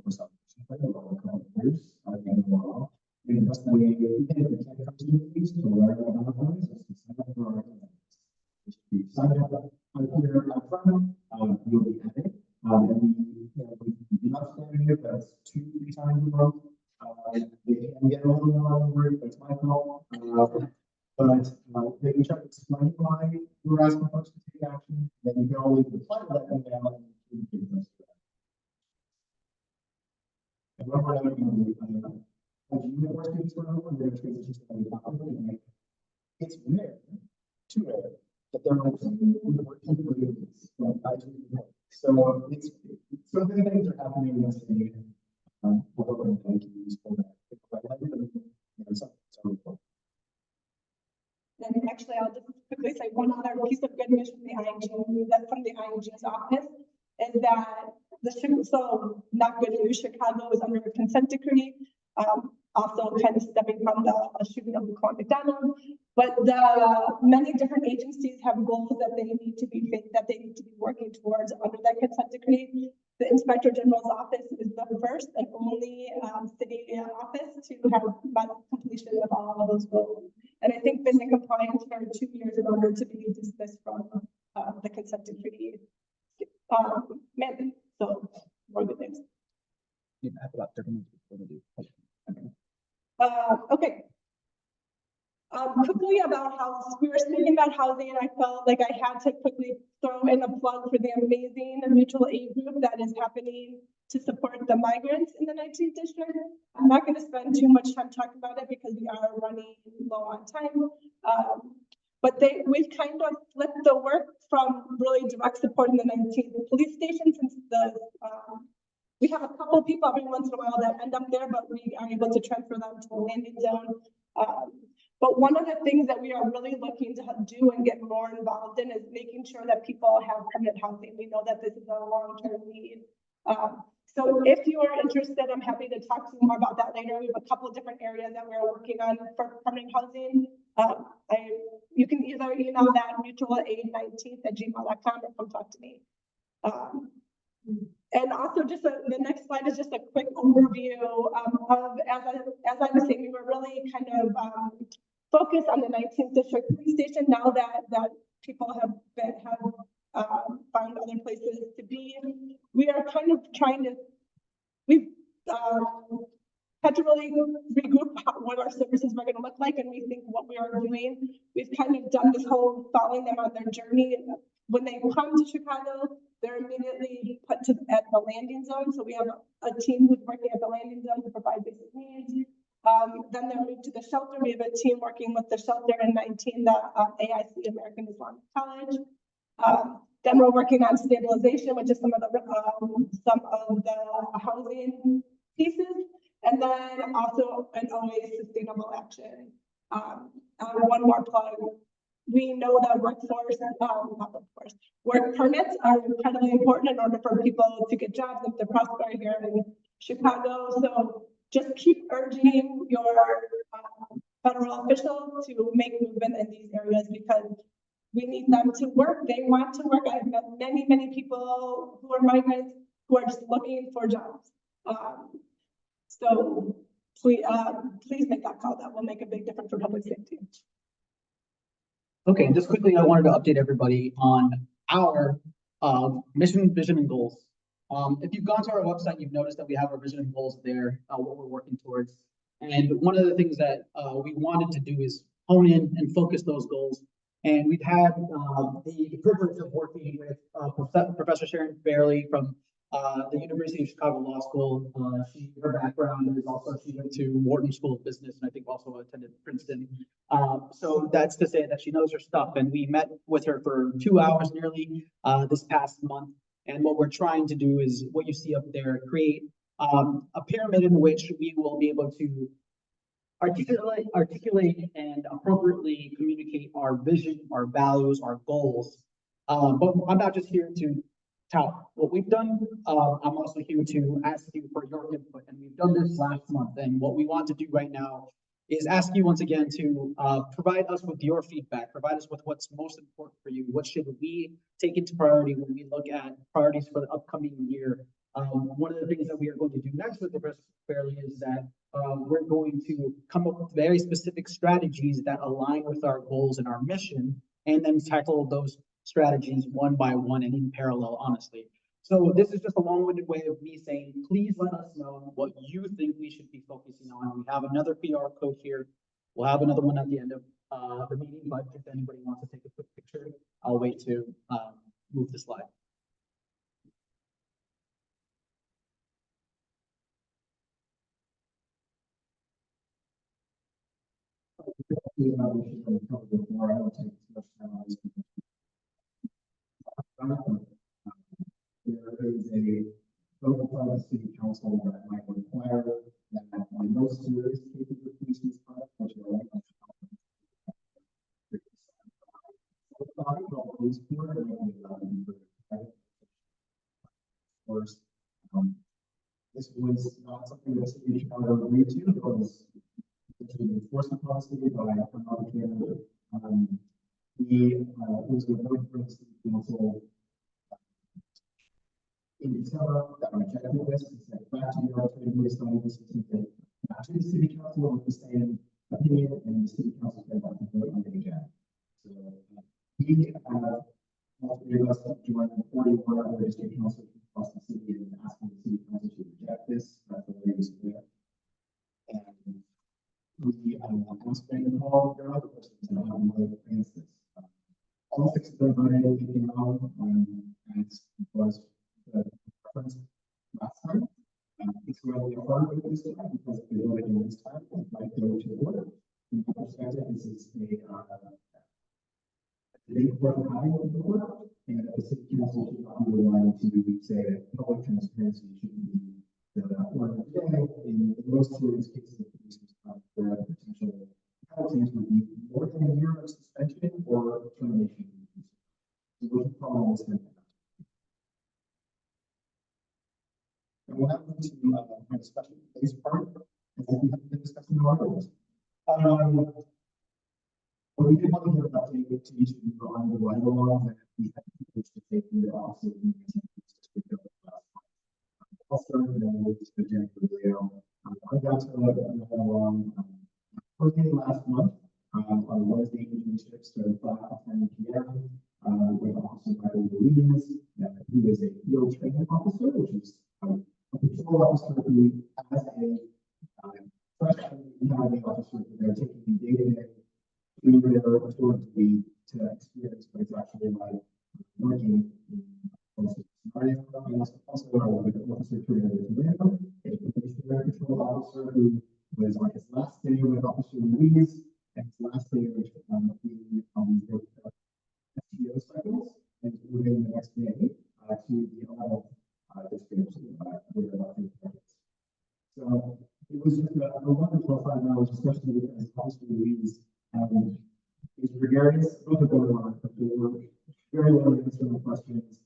for some a couple of years. I think overall, and that's the way we can come to the meetings to learn about those. To sign up for our events. If you sign up here up front, you'll be happy. And we do not stand here, but it's 2-3 times a month. They can get a little more worried, that's my fault. But they can check explain why we're asking folks to take action. Then you can always reply to that email and communicate with us. And one more note, as you work through this program, we're going to transition to the topic. It's rare, too rare, that there are some working groups. So it's so many things are happening in this state. Thank you for that. And actually, I'll just quickly say one other piece of good news from the ING's office is that so not good news, Chicago is under a consent decree. Also kind of stemming from the shooting of Laquan McDonald, but the many different agencies have goals that they need to be working towards under that consent decree. The Inspector General's office is the first and only city office to have met completion of all of those goals. And I think been in compliance for 2 years in order to be dismissed from the consent decree mandate. So more good things. You have about 30 minutes before we do. Okay. Quickly about housing. We were speaking about housing, and I felt like I had to quickly throw in a plug for the amazing mutual aid group that is happening to support the migrants in the 19th district. I'm not going to spend too much time talking about it because we are running low on time. But we've kind of flipped the work from really direct support in the 19th police station since we have a couple of people every once in a while that end up there, but we are able to transfer them to a landing zone. But one of the things that we are really looking to do and get more involved in is making sure that people have permanent housing. We know that this is a long-term need. So if you are interested, I'm happy to talk to you more about that later. We have a couple of different areas that we're working on for permanent housing. You can either email that mutualaid19@gmail.com or come talk to me. And also just the next slide is just a quick overview of, as I was saying, we were really kind of focused on the 19th district police station now that people have found other places to be. We are kind of trying to, we've, had to really regroup what our services were gonna look like and rethink what we are doing. We've kind of done this whole following them on their journey. When they come to Chicago, they're immediately put to at the landing zone. So we have a team who's working at the landing zone to provide basic needs. Then they're moved to the shelter. We have a team working with the shelter and 19, the AIC, American Islamic College. Then we're working on stabilization, which is some of the housing pieces. And then also an always sustainable action. One more plug. We know that not workforce, work permits are incredibly important in order for people to get jobs and to prosper here in Chicago. So just keep urging your federal officials to make movement in these areas because we need them to work. They want to work. I've met many, many people who are migrants who are just looking for jobs. So please make that call. That will make a big difference for public safety. Okay, and just quickly, I wanted to update everybody on our mission, vision, and goals. If you've gone to our website, you've noticed that we have our vision and goals there, what we're working towards. And one of the things that we wanted to do is hone in and focus those goals. And we've had the privilege of working with Professor Sharon Fairley from the University of Chicago Law School. Her background is also, she went to Wharton School of Business and I think also attended Princeton. So that's to say that she knows her stuff. And we met with her for 2 hours nearly this past month. And what we're trying to do is what you see up there, create a pyramid in which we will be able to articulate and appropriately communicate our vision, our values, our goals. But I'm not just here to tout what we've done. I'm also here to ask you for your input, and we've done this last month. And what we want to do right now is ask you once again to provide us with your feedback, provide us with what's most important for you. What should we take into priority when we look at priorities for the upcoming year? One of the things that we are going to do next with Professor Fairley is that we're going to come up with very specific strategies that align with our goals and our mission, and then tackle those strategies one by one and in parallel, honestly. So this is just a long-winded way of me saying, please let us know what you think we should be focusing on. We have another PR coach here. We'll have another one at the end of the meeting, but if anybody wants to take a quick picture, I'll wait to move the slide. There is a vote by the city council that might require that on most serious cases of police misconduct, which are like police board, first, this was not something that the city of Chicago agreed to. It was an enforcement policy by an arbitrator. It was a vote from the city council in December that rejected this and sent back to the arbitrator based on this, back to the city council with the same opinion, and the city council is going to vote on it again. So we have all three of us joined 41 other district councils across the city and asking the city council to reject this. That's the latest there. And we asked them to call their other persons and have them vote against this. All six of them voted no, and it was the preference last time. It's really hard with this time because if they vote again this time, it might go to order. From my perspective, this is a big part of having a board, and the city council should not be allowed to say that public transparency should be the order of the day. In most serious cases of police misconduct, where the potential penalties would be more than a year of suspension or termination. So those are problems. And we'll have to my discussion phase part, and then we have to discuss the articles. But we did want to give an update to each of you on the ride along that we had to take the office of the I'll start with Jennifer Leo. I got to ride along early last month, On Wednesday evening shift started 5 to 10 p.m. With Officer Michael Louise, who is a field training officer, which is a patrol officer who has a freshman academy officer who they're taking day-to-day through their tour to experience what it's actually like working in a scenario. And also with Officer Tornado, a commissioner patrol officer who was on his last day with Officer Louise and his last day with the STO cycles and moving the next day to the 11th district where they're about to practice. So it was just a wonderful 5 hours, especially because Officer Louise is gregarious. Both of them are, but they were very well answering the questions.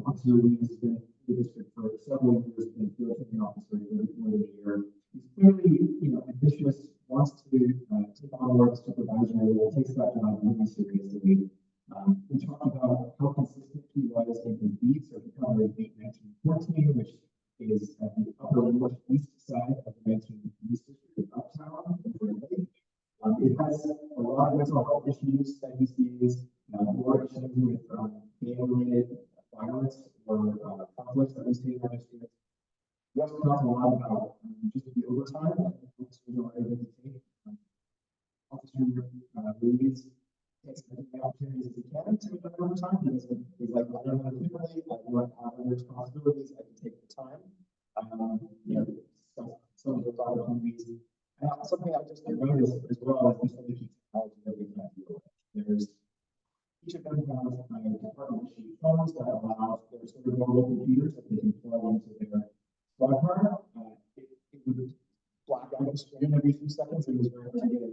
Officer Louise has been in the district for several years, been field training officer for more than a year. He's clearly, ambitious, wants to take on more of a supervisory role, takes that job really seriously. We talked about how consistent he was in his beats, so he covered beat 1914, which is at the upper northeast side of the 19th East District of Uptown. It has a lot of mental health issues that he sees, more issues with gang-related violence or conflicts that we see in our district. We also talked a lot about just the overtime that officers are able to take. Officer Louise takes as many opportunities as he can to make overtime because he's like, I don't want to differently, I don't have other responsibilities, I can take the time. Some of those opportunities. And something I just noticed as well is just the technology that we have here. There's each of them has department sheet phones that allow their sort of mobile computers that they can plug into their squad car. It would black out the screen every few seconds. It was very hard to get a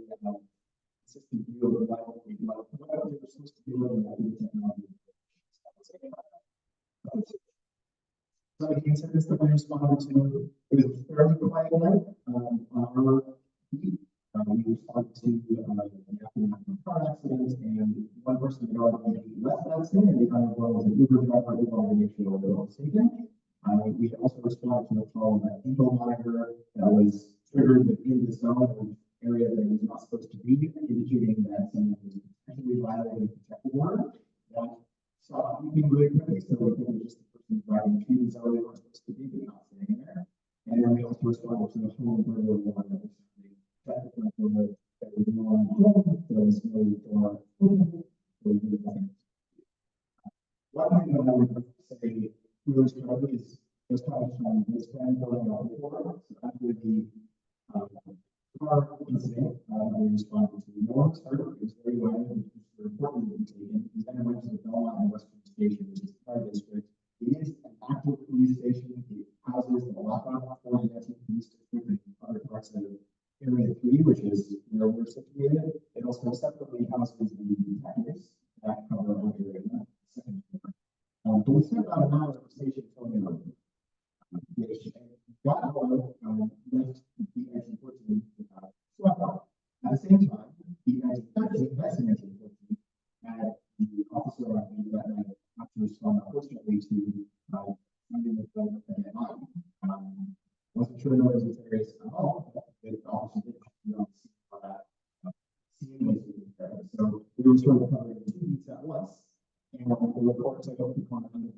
consistent view of the level what they were supposed to be looking at in the technology. So the incidents that we responded to, it was fairly quiet night. On our beat, we responded to the aftermath of car accidents, and one person in our left that scene, and the other one was an Uber driver who wanted to make sure they were all safe. We also responded to a call that Eagle monitor that was triggered within the zone area that it was not supposed to be, indicating that someone was potentially violating the protective order. That stopped moving really quickly, so it was just the person driving through the zone they weren't supposed to be, but not staying there. And then we also responded to the home burglar one that was technical, that was no one home, there was no door. One thing that I would say really strongly is there's kind of this plan going on before. So after the car incident, we responded to no one's hurt. It was very well, which was important to be taken. We then went to the Belmont and Western Station, which is our district. It is an active police station. It houses the lockout for the 19th Police District and other parts of Area 3, which is where we're situated. It also separately houses the detectives that cover our area. But we spent about an hour at the station filming it, which got left the 1914 SWAT. At the same time, the 1913 West 1914 had the officer on duty that night have to respond, unfortunately, to something that fell at night. Wasn't sure there was a terrorist at all, but the officer did not see how that scene was there. So we were sort of covering the 2 beats at once, and the report took up the corner under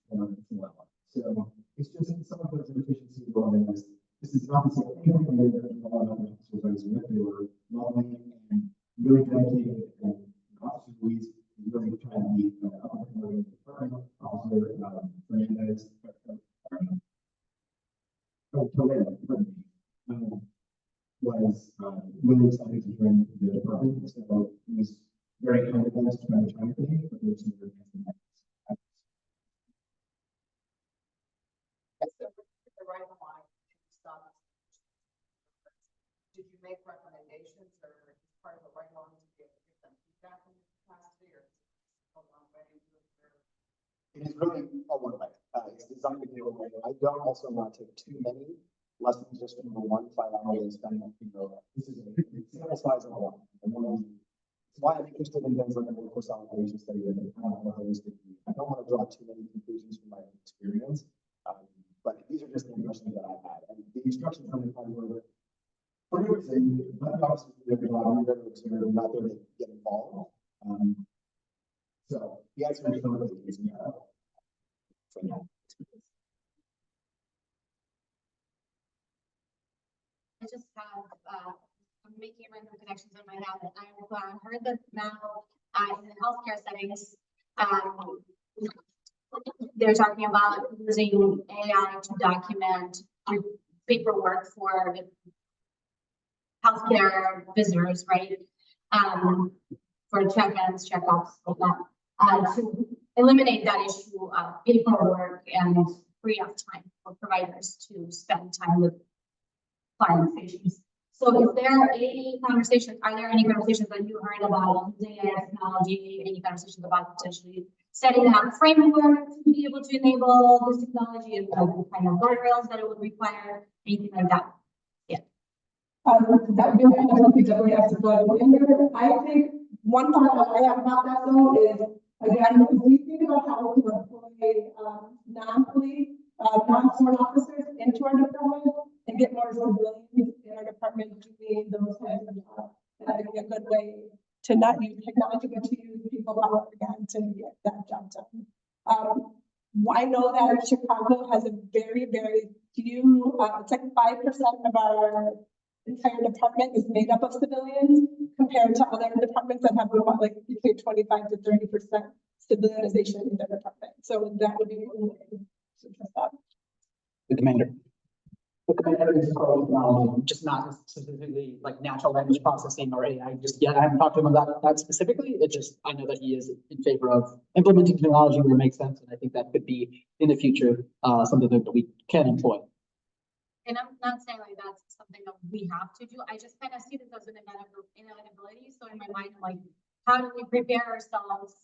the level. So it's just some of those inefficiencies were on this. This is not to say anything that a lot of officers I was with, they were lovely and really dedicated, and Officer Louise is really trying to be up and promoting the department. Officer Fernandez, was really excited to join the department. So he was very kind of us to spend time with me, but there was some very nice Did you make recommendations or part of the right one to give them feedback in this capacity or a long way to do it? It is really a one way. It's designed to be a one way. I don't also want to take too many lessons just from the 1 5 hour and spend, this is a sample size of one. It's why I'm interested in things like the workforce allocation study that kind of holistic. I don't want to draw too many conclusions from my experience, but these are just the impressions that I've had. And the instructions from the were For good reason, but obviously, they're not there to observe, not there to get involved. So the answer is no. For now. I just have, I'm making random connections in my head. I've heard that now, in the healthcare settings, they're talking about using AI to document paperwork for healthcare visitors, right? For check-ins, checkups, whatnot, to eliminate that issue of paperwork and free up time for providers to spend time with clients, patients. So is there any conversation, are there any conversations that you heard about using AI technology, any conversations about potentially setting up framework to be able to enable this technology and kind of guardrails that it would require, anything like that? That would be something that we have to go in there. I think one thought that I have about that though is, again, if we think about how we can employ non-police, non-sworn officers into our department and get more civilians in our department doing those kinds of jobs, that would be a good way to not use technology, but to use people power again to get that job done. I know that Chicago has a very, very few, it's like 5% of our entire department is made up of civilians compared to other departments that have about like between 25 to 30% civilianization in their department. So that would be one way to address that. The commander. The commander is technology, just not specifically like natural language processing or AI just yet. I haven't talked to him about that specifically. It just, I know that he is in favor of implementing technology where it makes sense. And I think that could be in the future, something that we can employ. And I'm not saying like that's something that we have to do. I just kind of see this as an inevitability. So in my mind, I'm like, how do we prepare ourselves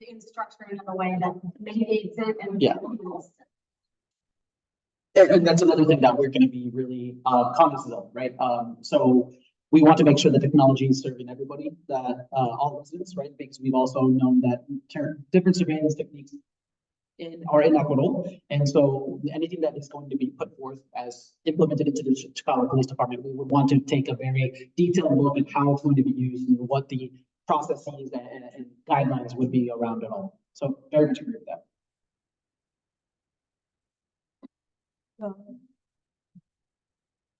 in structure in a way that mitigates it and yeah. And that's another thing that we're going to be really cognizant of, right? So we want to make sure the technology is serving everybody, that all residents, right? Because we've also known that different surveillance techniques are inequitable. And so anything that is going to be put forth as implemented into the Chicago Police Department, we would want to take a very detailed look at how it's going to be used and what the processes and guidelines would be around it all. So very much agree with that.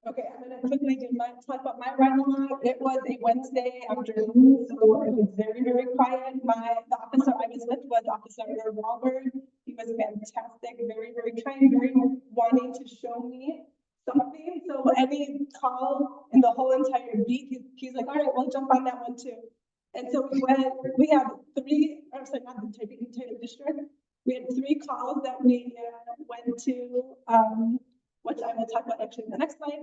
Okay, I'm gonna quickly talk about my ride along. It was a Wednesday afternoon, so it was very, very quiet. The officer I was with was Officer Wahlberg. He was fantastic, very, very kind, very wanting to show me something. So any call in the whole entire beat, he's like, all right, we'll jump on that one too. And so we had three, I'm sorry, not the entire district. We had 3 calls that we went to, which I will talk about actually in the next slide.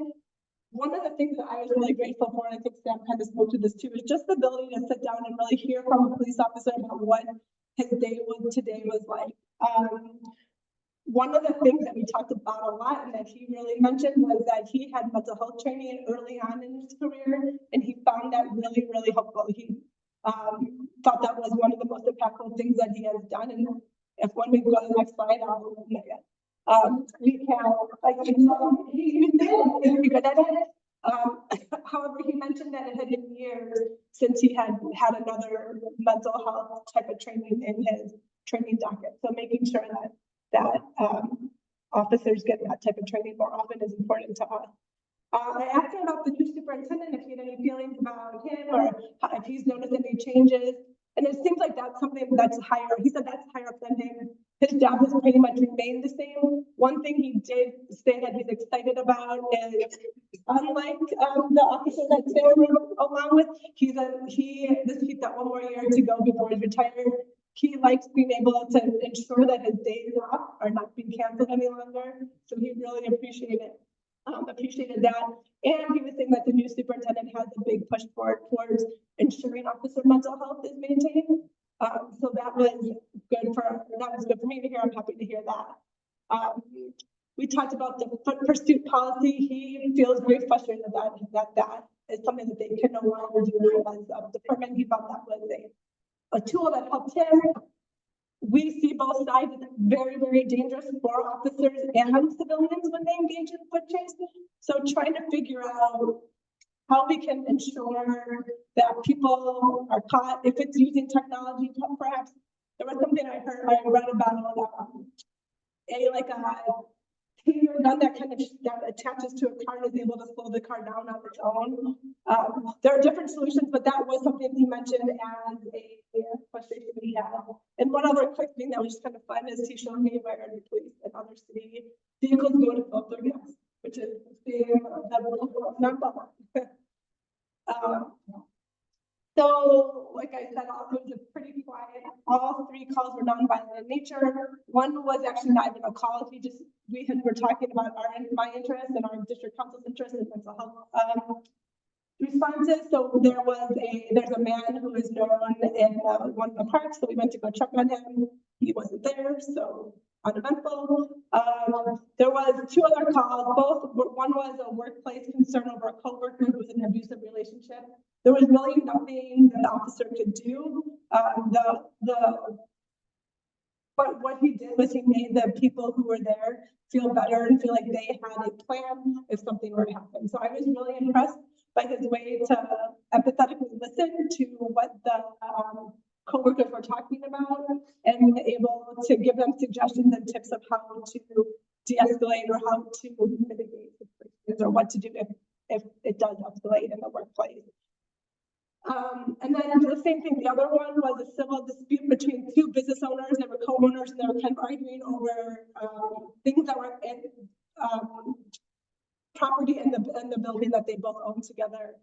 One of the things that I was really grateful for, and I think Sam kind of spoke to this too, is just the ability to sit down and really hear from a police officer about what his day today was like. One of the things that we talked about a lot and that he really mentioned was that he had mental health training early on in his career, and he found that really, really helpful. He thought that was one of the most impactful things that he has done. And if when we go to the next slide, I'll we can, like, he did very good at it. However, he mentioned that it had been years since he had another mental health type of training in his training docket. So making sure that officers get that type of training more often is important to us. I asked him about the new superintendent, if he had any feelings about him or if he's noticed any changes. And it seems like that's something that's higher. He said that's higher up than him. His job has pretty much remained the same. One thing he did say that he's excited about is, unlike the officer that Sarah wrote along with, he's got one more year to go before he's retired. He likes being able to ensure that his days off are not being canceled any longer. So he really appreciated that. And he was saying that the new superintendent has a big push towards ensuring officer mental health is maintained. So that was good for me to hear. I'm happy to hear that. We talked about the pursuit policy. He feels very frustrated that is something that they can no longer do as a department. He felt that was a tool that helped him. We see both sides as very, very dangerous for officers and civilians when they engage in foot chase. So trying to figure out how we can ensure that people are caught, if it's using technology, perhaps. There was something I read about, like a taser gun that that attaches to a car and is able to slow the car down on its own. There are different solutions, but that was something he mentioned as a frustration he had. And one other quick thing that was just kind of fun is he showed me where the police and other city vehicles go to fill their gas, which is the same that So, like I said, it was a pretty quiet. All three calls were nonviolent in nature. One was actually not even a call. Were talking about my interest and our district council's interest in mental health responses. So there's a man who is known in one of the parks. So we went to go check on him. He wasn't there, so uneventful. There was two other calls. One was a workplace concern over a coworker who was in an abusive relationship. There was really nothing that the officer could do. But what he did was he made the people who were there feel better and feel like they had a plan if something were to happen. So I was really impressed by his way to empathetically listen to what the coworkers were talking about and able to give them suggestions and tips of how to de-escalate or how to mitigate situations or what to do if it does escalate in the workplace. And then the same thing, the other one was a civil dispute between two business owners. They were co-owners and they were kind of arguing over things that were in property in the building that they both owned together.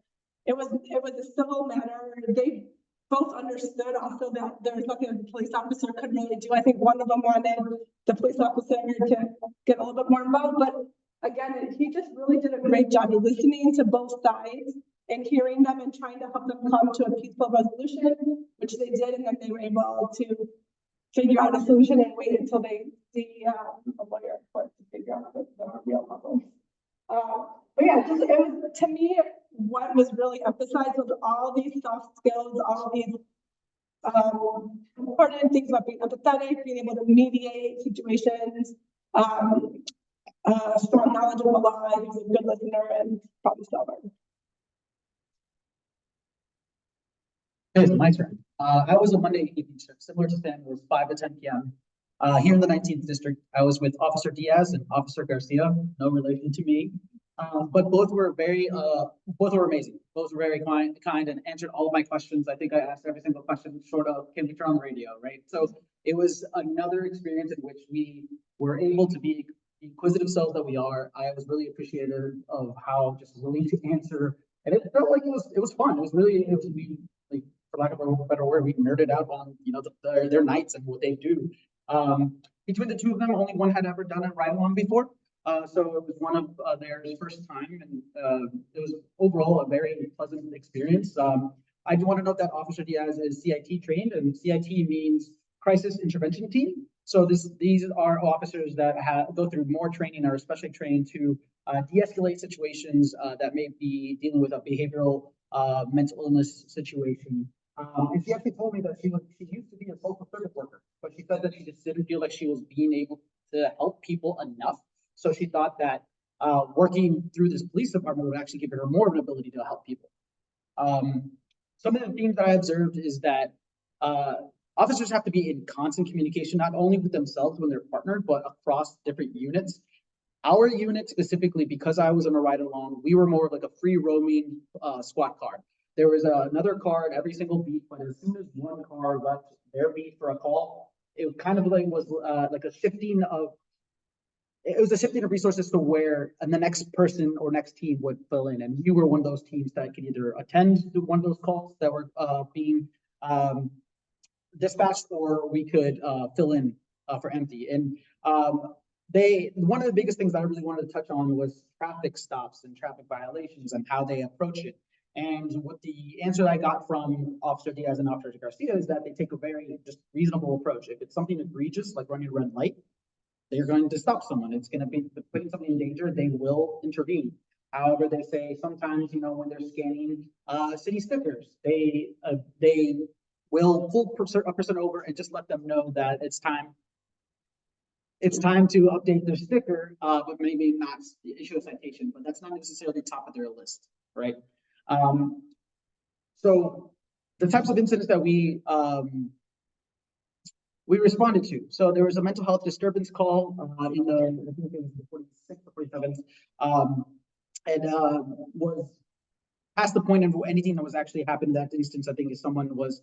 It was a civil matter. They both understood also that there was nothing the police officer could really do. I think one of them wanted the police officer to get a little bit more involved, but again, he just really did a great job of listening to both sides and hearing them and trying to help them come to a peaceful resolution, which they did, and then they were able to figure out a solution and wait until they see a lawyer for to figure out the real problem. But yeah, it was, to me, what was really emphasized was all these soft skills, all these important things about being empathetic, being able to mediate situations, strong knowledge of the law, he was a good listener and problem solver. It's my turn. I was a Monday evening shift, similar to Sam, it was 5 to 10 p.m. Here in the 19th district, I was with Officer Diaz and Officer Garcia, no relation to me. But both were amazing. Both were very kind and answered all of my questions. I think I asked every single question short of, can we turn on the radio, right? So it was another experience in which we were able to be inquisitive selves that we are. I was really appreciative of how just willing to answer. And it felt like it was fun. For lack of a better word, we nerded out on, their nights and what they do. Between the two of them, only one had ever done a ride-along before. So it was one of their first time, and it was overall a very pleasant experience. I do want to note that Officer Diaz is CIT trained, and CIT means Crisis Intervention Team. So these are officers that go through more training, are especially trained to de-escalate situations that may be dealing with a behavioral mental illness situation. And she actually told me that she used to be a social service worker, but she said that she just didn't feel like she was being able to help people enough. So she thought that working through this police department would actually give her more of an ability to help people. Some of the themes that I observed is that officers have to be in constant communication, not only with themselves when they're partnered, but across different units. Our unit specifically, because I was on a ride along, we were more like a free roaming squad car. There was another car at every single beat, but as soon as one car left their beat for a call, it kind of was like a shifting of resources to where and the next person or next team would fill in. And you were one of those teams that could either attend to one of those calls that were being dispatched, or we could fill in for empty. And one of the biggest things I really wanted to touch on was traffic stops and traffic violations and how they approach it. And what the answer I got from Officer Diaz and Officer Garcia is that they take a very just reasonable approach. If it's something egregious, like running a red light, they're going to stop someone. It's going to be putting somebody in danger. They will intervene. However, they say sometimes, when they're scanning city stickers, they will pull a person over and just let them know that it's time to update their sticker, but maybe not issue a citation. But that's not necessarily top of their list, right? So the types of incidents that we responded to. So there was a mental health disturbance call in the, I think it was the 46th or 47th, and was past the point of anything that was actually happened in that instance. I think is someone was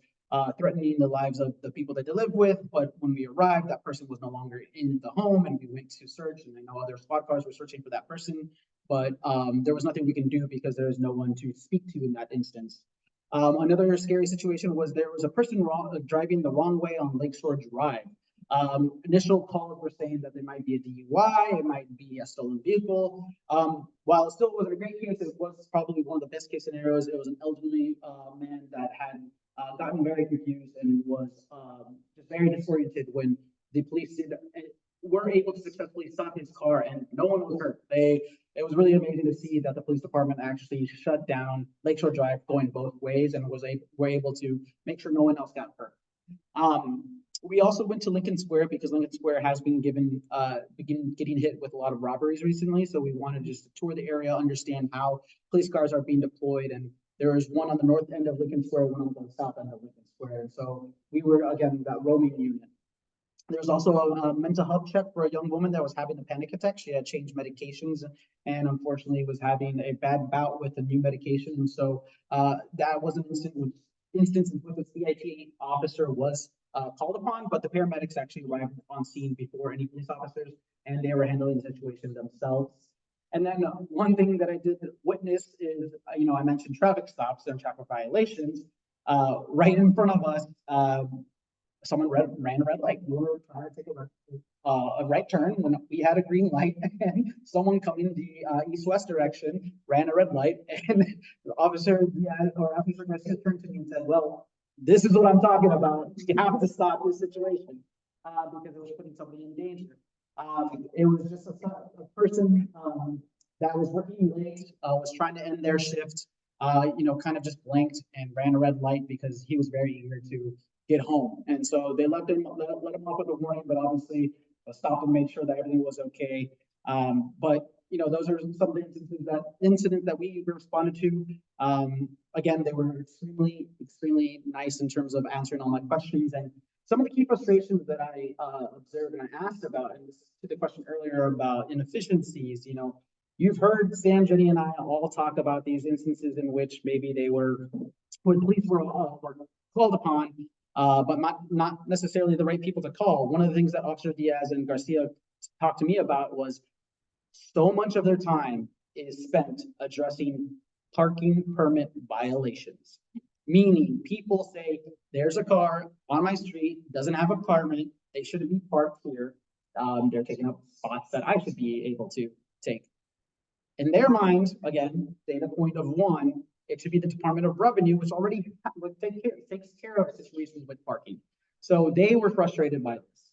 threatening the lives of the people that they live with, but when we arrived, that person was no longer in the home, and we went to search, and I know other squad cars were searching for that person, but there was nothing we can do because there is no one to speak to in that instance. Another scary situation was there was a person driving the wrong way on Lakeshore Drive. Initial calls were saying that there might be a DUI, it might be a stolen vehicle. While it still wasn't a great case, it was probably one of the best case scenarios. It was an elderly man that had gotten very confused and was just very disoriented when the police were able to successfully stop his car and no one was hurt. It was really amazing to see that the police department actually shut down Lakeshore Drive going both ways and were able to make sure no one else got hurt. We also went to Lincoln Square because Lincoln Square has been getting hit with a lot of robberies recently. So we wanted just to tour the area, understand how police cars are being deployed. And there was one on the north end of Lincoln Square, one on the south end of Lincoln Square. And so we were, again, that roaming unit. There's also a mental health check for a young woman that was having a panic attack. She had changed medications and unfortunately was having a bad bout with a new medication. And so that was an instance in which the CIT officer was called upon, but the paramedics actually arrived on scene before any police officers, and they were handling the situation themselves. And then one thing that I did witness is, I mentioned traffic stops and traffic violations. Right in front of us, someone ran a red light. We were trying to take a right turn when we had a green light, and someone coming the east-west direction ran a red light, and Officer Garcia turned to me and said, "Well, this is what I'm talking about. You have to stop this situation because it was putting somebody in danger." It was just a person that was working late, was trying to end their shift, kind of just blinked and ran a red light because he was very eager to get home. And so they let him off with a warning, but obviously stopped and made sure that everything was okay. But those are some of the incidents that we responded to. Again, they were extremely nice in terms of answering all my questions. And some of the key frustrations that I observed and I asked about, and this is to the question earlier about inefficiencies, you've heard Sam, Jenny, and I all talk about these instances in which maybe when police were called upon, but not necessarily the right people to call. One of the things that Officer Diaz and Garcia talked to me about was so much of their time is spent addressing parking permit violations. Meaning people say, there's a car on my street, doesn't have a permit, they shouldn't be parked here. They're taking up spots that I should be able to take. In their minds, again, data point of one, it should be the Department of Revenue, which already takes care of situations with parking. So they were frustrated by this.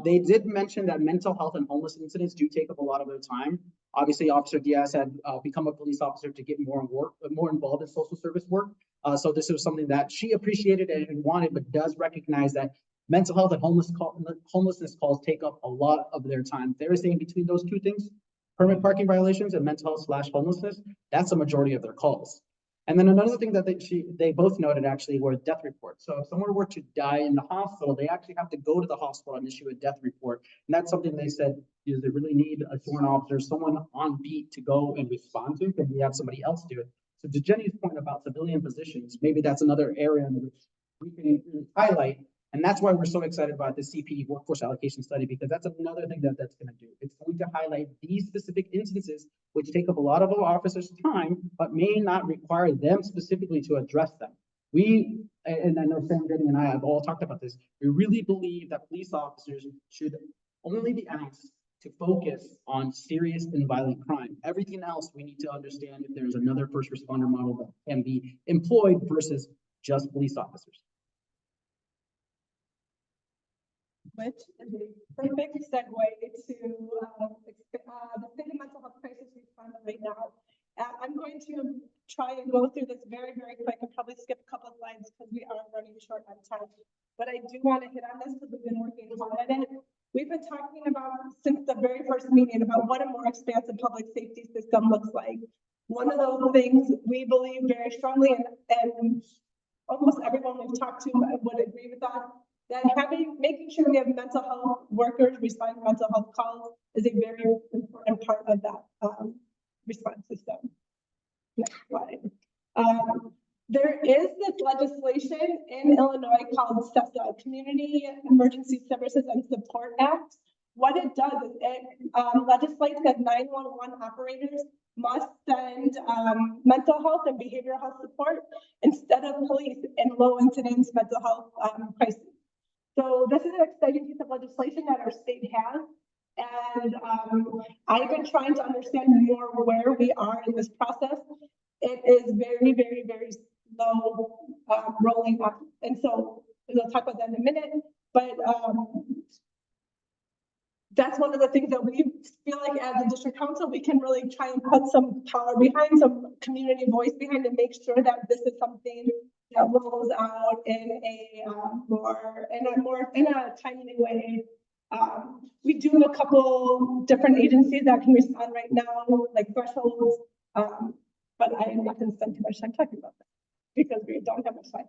They did mention that mental health and homeless incidents do take up a lot of their time. Obviously, Officer Diaz had become a police officer to get more involved in social service work. So this was something that she appreciated and wanted, but does recognize that mental health and homelessness calls take up a lot of their time. They're saying between those two things, permit parking violations and mental health / homelessness, that's a majority of their calls. And then another thing that they both noted actually were death reports. So if someone were to die in the hospital, they actually have to go to the hospital and issue a death report. And that's something they said, they really need a sworn officer, someone on beat to go and respond to. Can we have somebody else do it? So to Jenny's point about civilian positions, maybe that's another area in which we can highlight. And that's why we're so excited about the CPD workforce allocation study, because that's another thing that's going to do. It's going to highlight these specific instances, which take up a lot of our officers' time, but may not require them specifically to address them. And I know Sam, Jenny, and I have all talked about this. We really believe that police officers should only be asked to focus on serious and violent crime. Everything else, we need to understand if there's another first responder model that can be employed versus just police officers. Which is a perfect segue to the state of mental health crisis response right now. I'm going to try and go through this very, very quick and probably skip a couple of slides because we are running short on time. But I do want to hit on this because we've been working hard at it. We've been talking about since the very first meeting about what a more expansive public safety system looks like. one of those things we believe very strongly, and almost everyone we've talked to would agree with that making sure we have mental health workers respond to mental health calls is a very important part of that response system. Next slide. There is this legislation in Illinois called SESA, Community Emergency Services and Support Act. What it does is it legislates that 911 operators must send mental health and behavioral health support instead of police in low incidence mental health crises. So this is an exciting piece of legislation that our state has. And I've been trying to understand more where we are in this process. It is very, very, very slow rolling up. And so we'll talk about that in a minute. But that's one of the things that we feel like as a district council, we can really try and put some power behind, some community voice behind, and make sure that this is something that rolls out in a timely way. We do have a couple different agencies that can respond right now, like thresholds, but I'm not going to spend too much time talking about that because we don't have much time.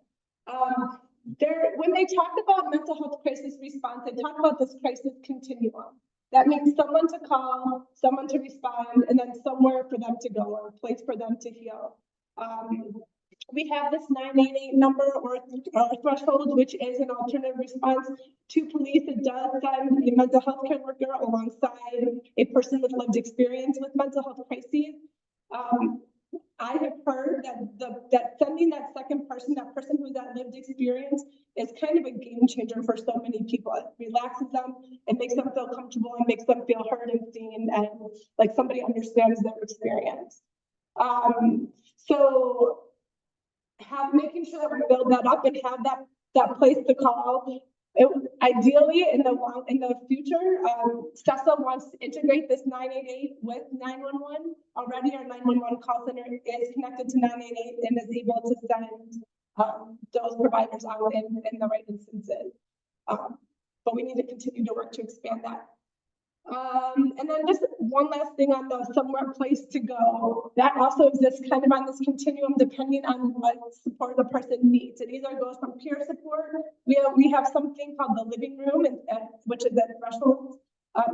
When they talk about mental health crisis response, they talk about this crisis continuum. That means someone to call, someone to respond, and then somewhere for them to go or a place for them to heal. We have this 988 number or threshold, which is an alternative response to police. It does send a mental health care worker alongside a person with lived experience with mental health crises. I have heard that sending that second person, that person who's that lived experience, is kind of a game changer for so many people. It relaxes them, it makes them feel comfortable, and makes them feel heard and seen, and like somebody understands their experience. So making sure that we build that up and have that place to call. Ideally, in the future, SESA wants to integrate this 988 with 911. Already, our 911 call center is connected to 988 and is able to send those providers out in the right instances. But we need to continue to work to expand that. And then just one last thing on the somewhere place to go. That also exists kind of on this continuum depending on what support the person needs. It either goes from peer support. We have something called the living room, which is at Threshold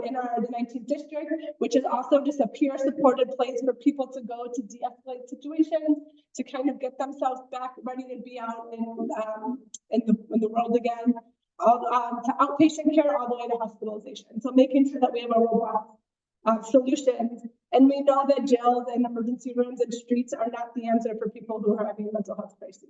in the 19th district, which is also just a peer supported place for people to go to de-escalate situations, to kind of get themselves back ready to be out in the world again. To outpatient care all the way to hospitalization. So making sure that we have a robust solution. And we know that jails and emergency rooms and streets are not the answer for people who are having mental health crises.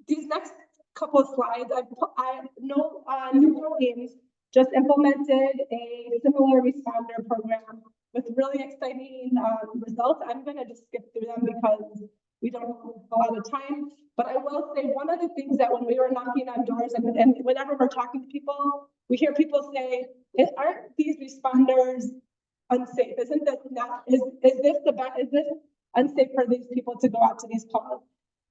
These next couple of slides, I know Newport Games just implemented a similar responder program with really exciting results. I'm going to just skip through them because we don't have a lot of time. But I will say one of the things that when we were knocking on doors and whenever we're talking to people, we hear people say, aren't these responders unsafe? Isn't this not, is this unsafe for these people to go out to these calls?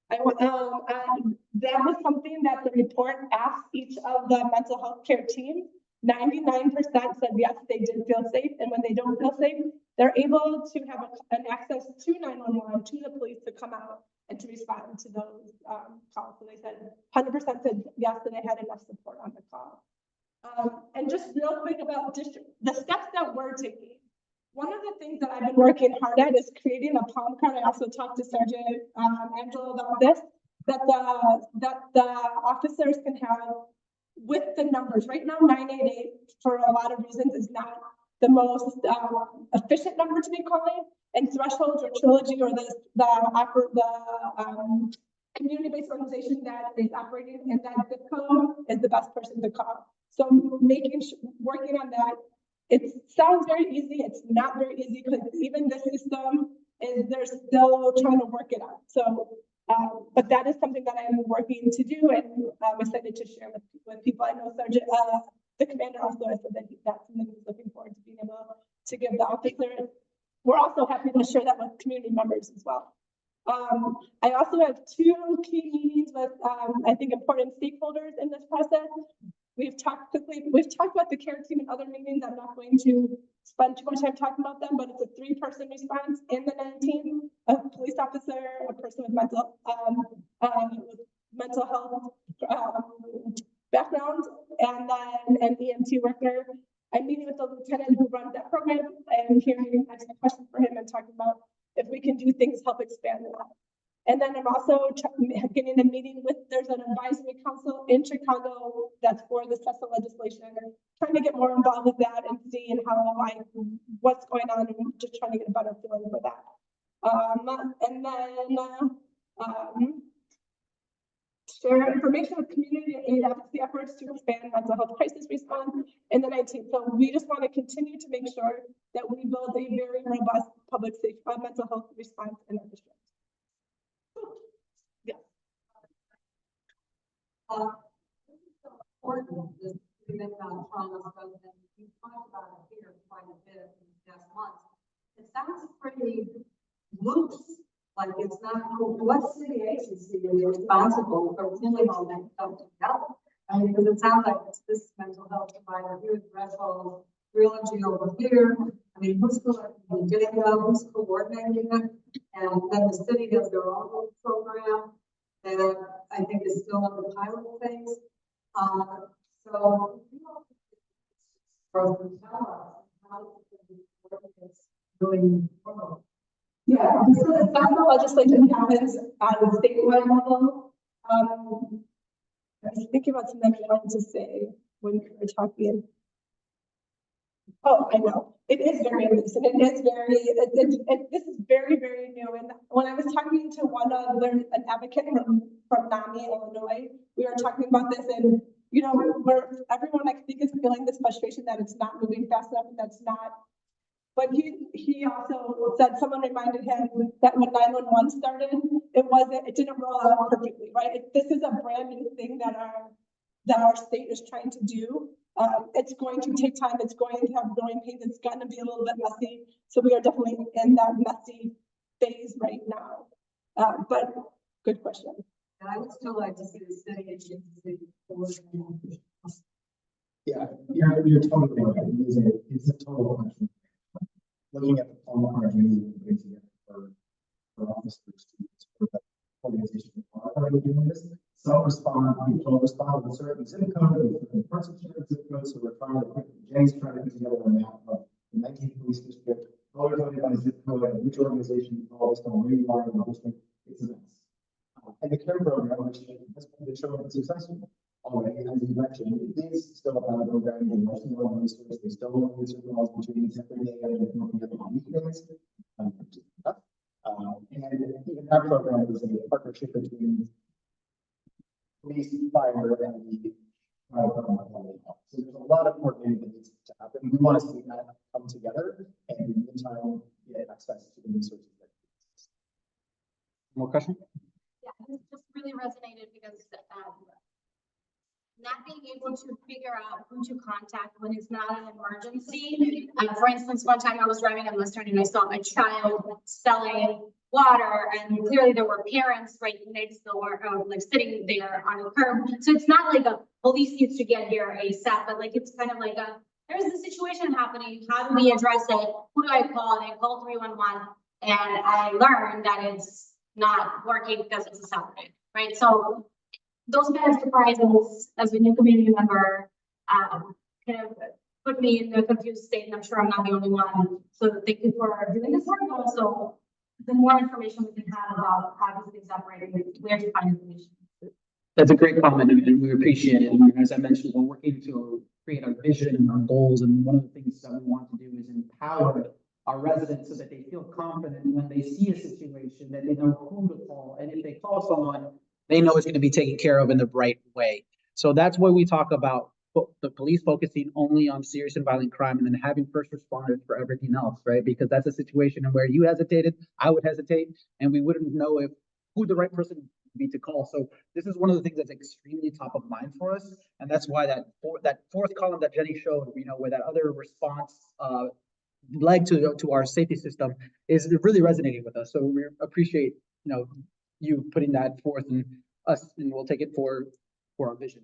That was something that the report asked each of the mental health care teams. 99% said yes, they did feel safe. And when they don't feel safe, they're able to have an access to 911, to the police to come out and to respond to those calls. So they said 100% said yes, and they had enough support on the call. And just real quick about the steps that we're taking. One of the things that I've been working hard at is creating a palm card. I also talked to Sergeant Angela about this, that the officers can have with the numbers. Right now, 988 for a lot of reasons is not the most efficient number to be calling, and Thresholds or Trilogy or the community-based organization that is operating in that zip code is the best person to call. So working on that. It sounds very easy. It's not very easy because even the system they're still trying to work it out. So, but that is something that I'm working to do, and I'm excited to share with people. I know Sergeant, the commander also said that that's something he's looking forward to being able to give the officers. We're also happy to share that with community members as well. I also have 2 key meetings with, I think, important stakeholders in this process. we've talked about the care team in other meetings. I'm not going to spend too much time talking about them, but it's a 3-person response in the 19, a police officer, a person with mental health, background, and then an EMT worker. I'm meeting with the lieutenant who runs that program and hearing questions for him and talking about if we can do things to help expand that. And then I'm also getting a meeting with, there's an advisory council in Chicago that's for the special legislation, trying to get more involved with that and seeing what's going on and just trying to get a better feeling for that. And then share information with community and advocacy efforts to expand mental health crisis response in the 19th. So we just want to continue to make sure that we build a very robust public safety mental health response in our district. Yeah. Important is even trauma stuff, and we talked about it here quite a bit in the past months. It sounds pretty loose. Like it's not, what city agency is responsible for really all mental health together? I mean, because it sounds like it's this mental health provider here, threshold, Realogy over here. I mean, who's collecting the data, who's coordinating it? And then the city has their own little program that I think is still in the pilot phase. So, really important. Yeah, so the federal legislation happens at the statewide level. I was thinking about something I wanted to say when we were talking. Oh, I know. It is very loose and it is very, this is very, very new. And when I was talking to an advocate from NAMI, Illinois, we were talking about this and, you know, everyone I think is feeling this frustration that it's not moving fast enough and that's not. But he also said, someone reminded him that when 911 started, it didn't roll out perfectly, right? This is a brand new thing that our state is trying to do. It's going to take time. It's going to have growing pains. It's going to be a little bit messy. So we are definitely in that messy phase right now. But good question. And I would still like to see the city agency. Yeah, you're totally right. It's a total question. Looking at the formal part, we need to put together for officers, for the organization that are already doing this. Some respond, people respond with certain zip code, with person zip code. So we're trying to put, Jenny's trying to put together a map of the 19th police district, color coded by zip code, and which organization all based on where you are in the district. It's a mess. And the care program, which has been shown successful already, as you mentioned, it is still about programming and nursing home resources. They still want to use calls between every day and looking at the weekends. And even that program is a partnership between police, fire, and the fire department. So there's a lot of coordinating that needs to happen. We want to see that come together, and in the meantime, get access to the resources that exist. More question? Yeah, this just really resonated because not being able to figure out who to contact when it's not an emergency. For instance, one time I was driving in Western and I saw a child selling water, and clearly there were parents right next door, like sitting there on a curb. So it's not like a police needs to get here ASAP, but like it's kind of like there's a situation happening. How do we address it? Who do I call? And I called 311, and I learned that it's not working because it's a Saturday, right? So those kind of surprises as a new community member kind of put me in a confused state, and I'm sure I'm not the only one. So thank you for doing this work. Also, the more information we can have about how these things operate, where to find information. That's a great comment, and we appreciate it. And as I mentioned, we're working to create our vision and our goals. And one of the things that we want to do is empower our residents so that they feel confident when they see a situation, that they know who to call. And if they call someone, they know it's going to be taken care of in the right way. So that's why we talk about the police focusing only on serious and violent crime and then having first responders for everything else, right? Because that's a situation where you hesitated, I would hesitate, and we wouldn't know who the right person would be to call. So this is one of the things that's extremely top of mind for us. And that's why that fourth column that Jenny showed, where that other response leg to our safety system is really resonating with us. So we appreciate, you putting that forth and us, and we'll take it for our vision.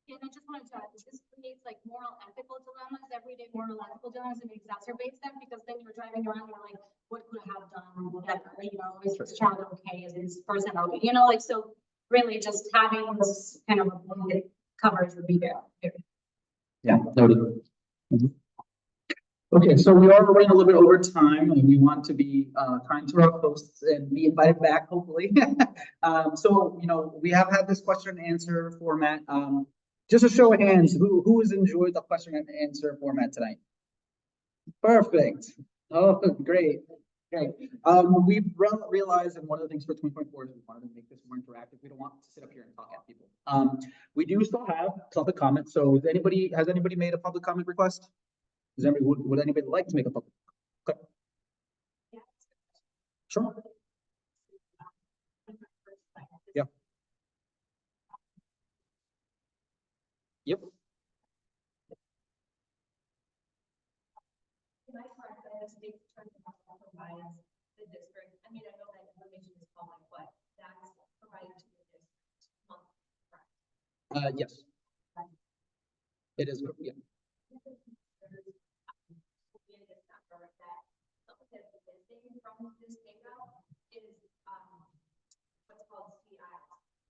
And I just wanted to add, this creates like moral ethical dilemmas, everyday moral ethical dilemmas, and exacerbates them, because then you're driving around, you're like, what could I have done, whatever, you know, is this child okay, is this person okay, you know, like, so really just having this kind of coverage would be good. Yeah, noted. Mhm. Okay, so we are running a little bit over time, and we want to be kind to our hosts and be invited back, hopefully. So, you know, we have had this question and answer format. Just a show of hands, who has enjoyed the question and answer format tonight? Perfect. Oh, great. Great. We've realized, and one of the things for 2024 is we wanted to make this more interactive. We don't want to sit up here and talk at people. We do still have public comment. So has anybody made a public comment request? Would anybody like to make a public? Okay. Sure. Yeah. Yep. Can I correct that as big term provides the district? I mean, I know that information is public, but that's provided to the district monthly. Yes. It is, yeah. From this data is what's called CI,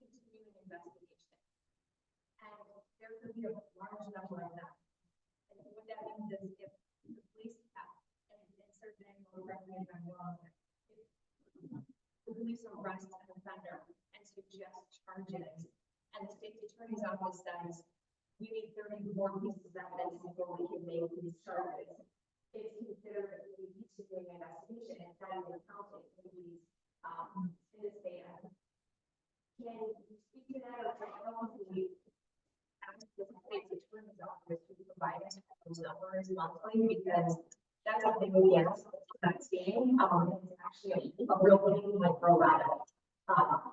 continuing investigation. And there could be a large number of that. And what that means is if the police have an inserted in or recommended by law, if the police arrest an offender and suggest charges, and the state attorney's office says, we need 30 more pieces of evidence before we can make these charges, it's considered a continuing investigation and that is accounted for these in this data. Can you speak to that, or how we ask the state attorney's office to provide us those numbers monthly, because that's something we ask not seeing. It's actually a real thing like for a lot of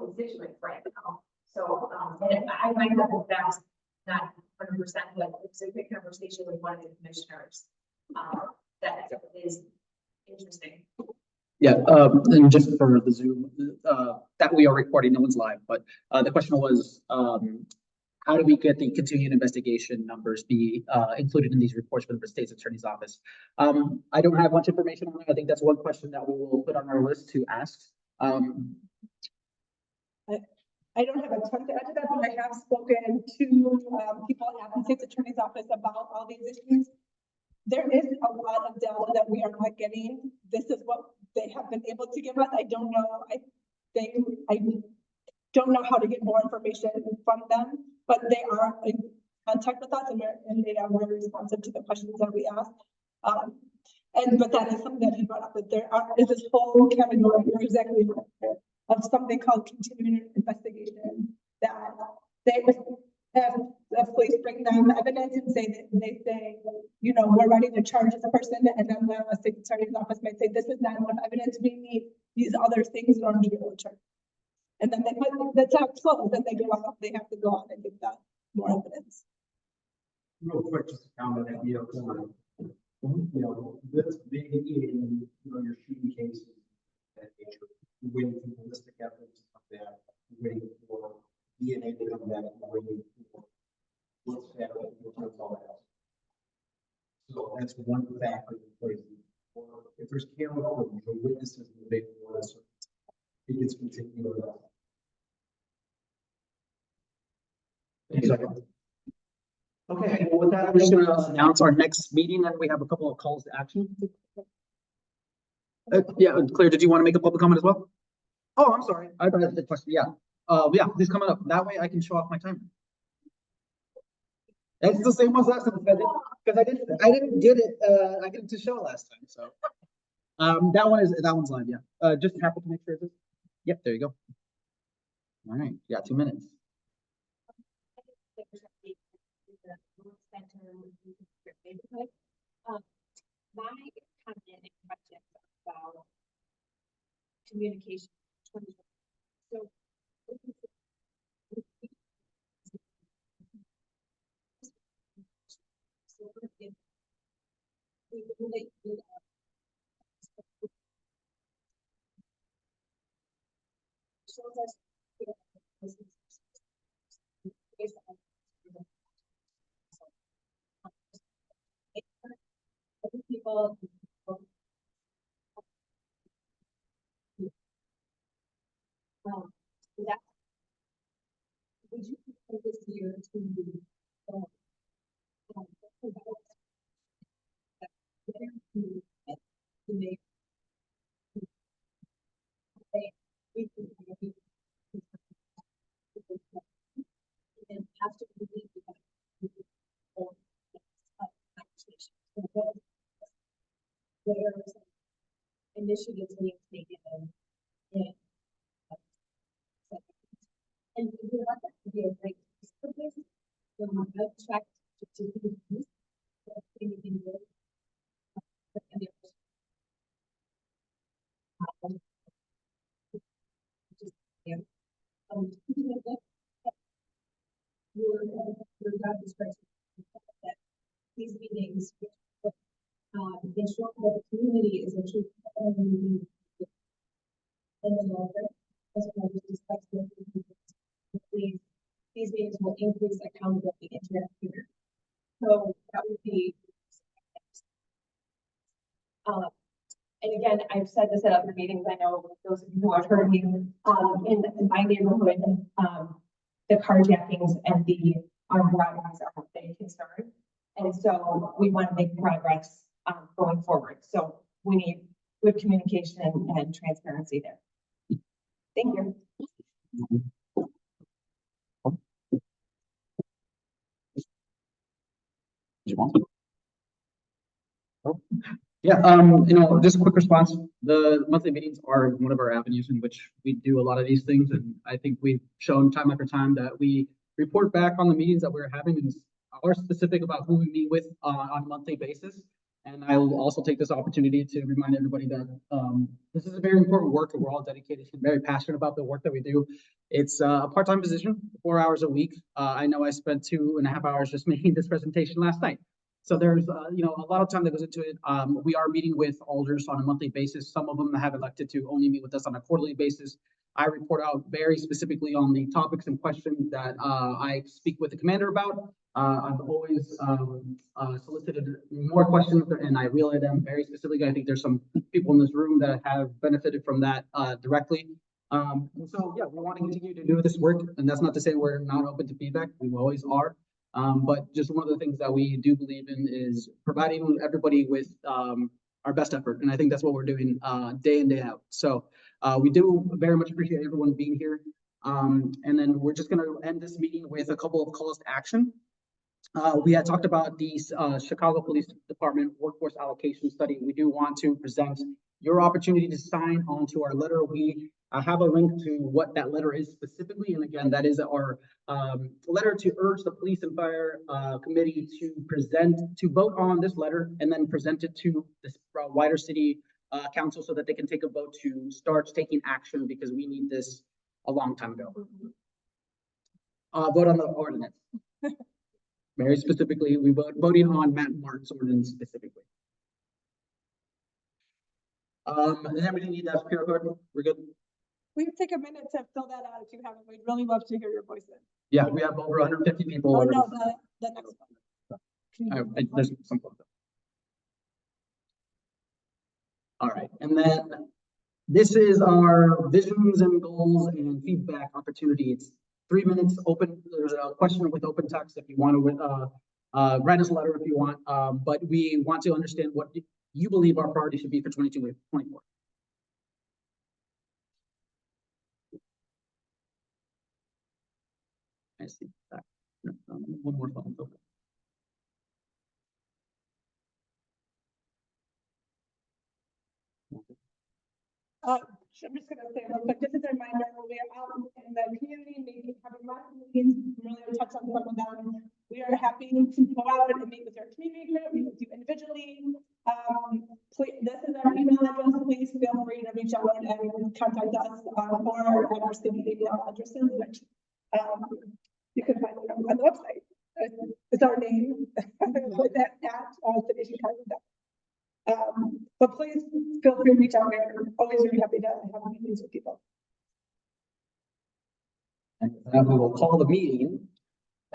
constituents right now. So and I might have that's not 100%, but it's a good conversation with one of the commissioners. That is interesting. Yeah, and just for the Zoom, that we are recording, no one's live, but the question was, how do we get the continuing investigation numbers be included in these reports from the state's attorney's office? I don't have much information on that. I think that's one question that we will put on our list to ask. I don't have a ton to add to that, but I have spoken to people at the state's attorney's office about all these issues. There is a lot of data that we are not getting. This is what they have been able to give us. I don't know. I don't know how to get more information from them, but they are in contact with us and they are very responsive to the questions that we ask. But that is something that he brought up, that there is this whole category, you're exactly right, of something called continuing investigation, that they have the police bring them evidence and they say, you know, we're ready to charge this person, and then the state attorney's office might say, this is not enough evidence, we need these other things in order to be able to charge. And then they put the tab closed, then they have to go out and give that more evidence. Real quick, just to comment that, you know, this big in, you know, your shooting cases, that nature, waiting for ballistic evidence of that, waiting for DNA to come back, waiting for what's happening, all that. So that's one factor in place. Or if there's camera footage or witnesses in the big ones, it gets continued. Exactly. Okay, well, with that, I'm just gonna announce our next meeting, and we have a couple of calls to action. Yeah, Claire, did you want to make a public comment as well? Oh, I'm sorry. I thought I had the question. Yeah. Yeah, please come on up. That way I can show off my timer. It's the same as last time, because I didn't get it. I get it to show last time. So that one's live, yeah. Just happen to make sure it is. Yep, there you go. All right, yeah, 2 minutes. My comment and question about communication. So shows us Well, that. Would you think this year to be? To make. And after we leave, there are some initiatives being taken in. And we would like that to be a great piece of this. When we check to do this, anything good. And just, yeah. Your job description. That these meetings, ensure that the community is actually. And then as well as discuss these meetings will increase accountability and transparency. So that would be. And again, I've said this at other meetings. I know those of you who have heard me, in my neighborhood, the carjackings and the armed robberies are a big concern. And so we want to make progress, going forward. So we need good communication and transparency there. Thank you. Yeah, just a quick response. The monthly meetings are one of our avenues in which we do a lot of these things. And I think we've shown time after time that we report back on the meetings that we're having and are specific about who we meet with on a monthly basis. And I will also take this opportunity to remind everybody that this is a very important work and we're all dedicated and very passionate about the work that we do. It's a part-time position, 4 hours a week. I know I spent 2.5 hours just making this presentation last night. So there's, a lot of time that goes into it. We are meeting with alders on a monthly basis. Some of them have elected to only meet with us on a quarterly basis. I report out very specifically on the topics and questions that I speak with the commander about. I've always solicited more questions and I relay them very specifically. I think there's some people in this room that have benefited from that directly. And so, yeah, we want to continue to do this work. And that's not to say we're not open to feedback. We always are. But just one of the things that we do believe in is providing everybody with our best effort. And I think that's what we're doing day in, day out. So we do very much appreciate everyone being here. And then we're just going to end this meeting with a couple of calls to action. We had talked about the Chicago Police Department workforce allocation study. We do want to present your opportunity to sign onto our letter. We have a link to what that letter is specifically. And again, that is our letter to urge the Police and Fire Committee to vote on this letter and then present it to this wider city council so that they can take a vote to start taking action because we need this a long time ago. Vote on the ordinance. Very specifically, we voting on Matt Martin's ordinance specifically. Does everybody need that PR card? We're good. We can take a minute to fill that out if you haven't. We'd really love to hear your voices. Yeah, we have over 150 people. Oh, no, the next one. There's some. All right, and then this is our visions and goals and feedback opportunity. It's 3 minutes open. There's a question with open text if you want to write us a letter if you want. But we want to understand what you believe our priority should be for 2024. I see that. One more phone open. I'm just going to say real quick, just as a reminder, we are out in the community, maybe having lots of meetings, really touch on some of them. We are happy to go out and meet with your community group, meet with you individually. Please, this is our email address. Please feel free to reach out and contact us or at our city email addresses, which you can find on the website. It's our name with that city Chicago. But please feel free to reach out. We're always really happy to have meetings with people. And we will call the meeting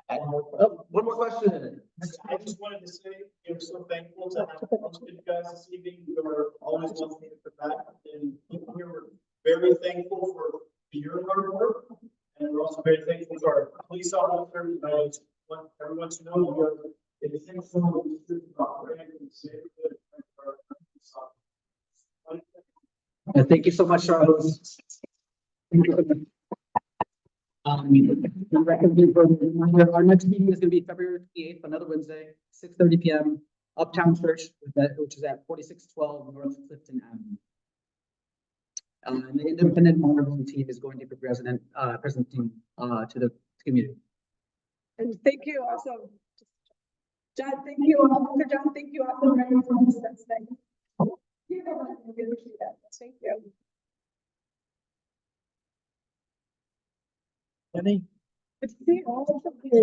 Oh, one more question. I just wanted to say, I'm so thankful to have hosted you guys this evening. We were always wanting to come back, and we were very thankful for your hard work. And we're also very thankful to our police officers. I just want everyone to know we are in the same zone of district about protecting the safety of our police officers. Thank you so much, Charles. Thank you. Our next meeting is gonna be February 28th, another Wednesday, 6:30 PM, Uptown Church, which is at 4612 North Clifton Avenue. And the independent monitoring team is going to be presenting to the community. And thank you also. John, thank you, Officer John, thank you also very much for this. Thank you. Any? Good to see you all.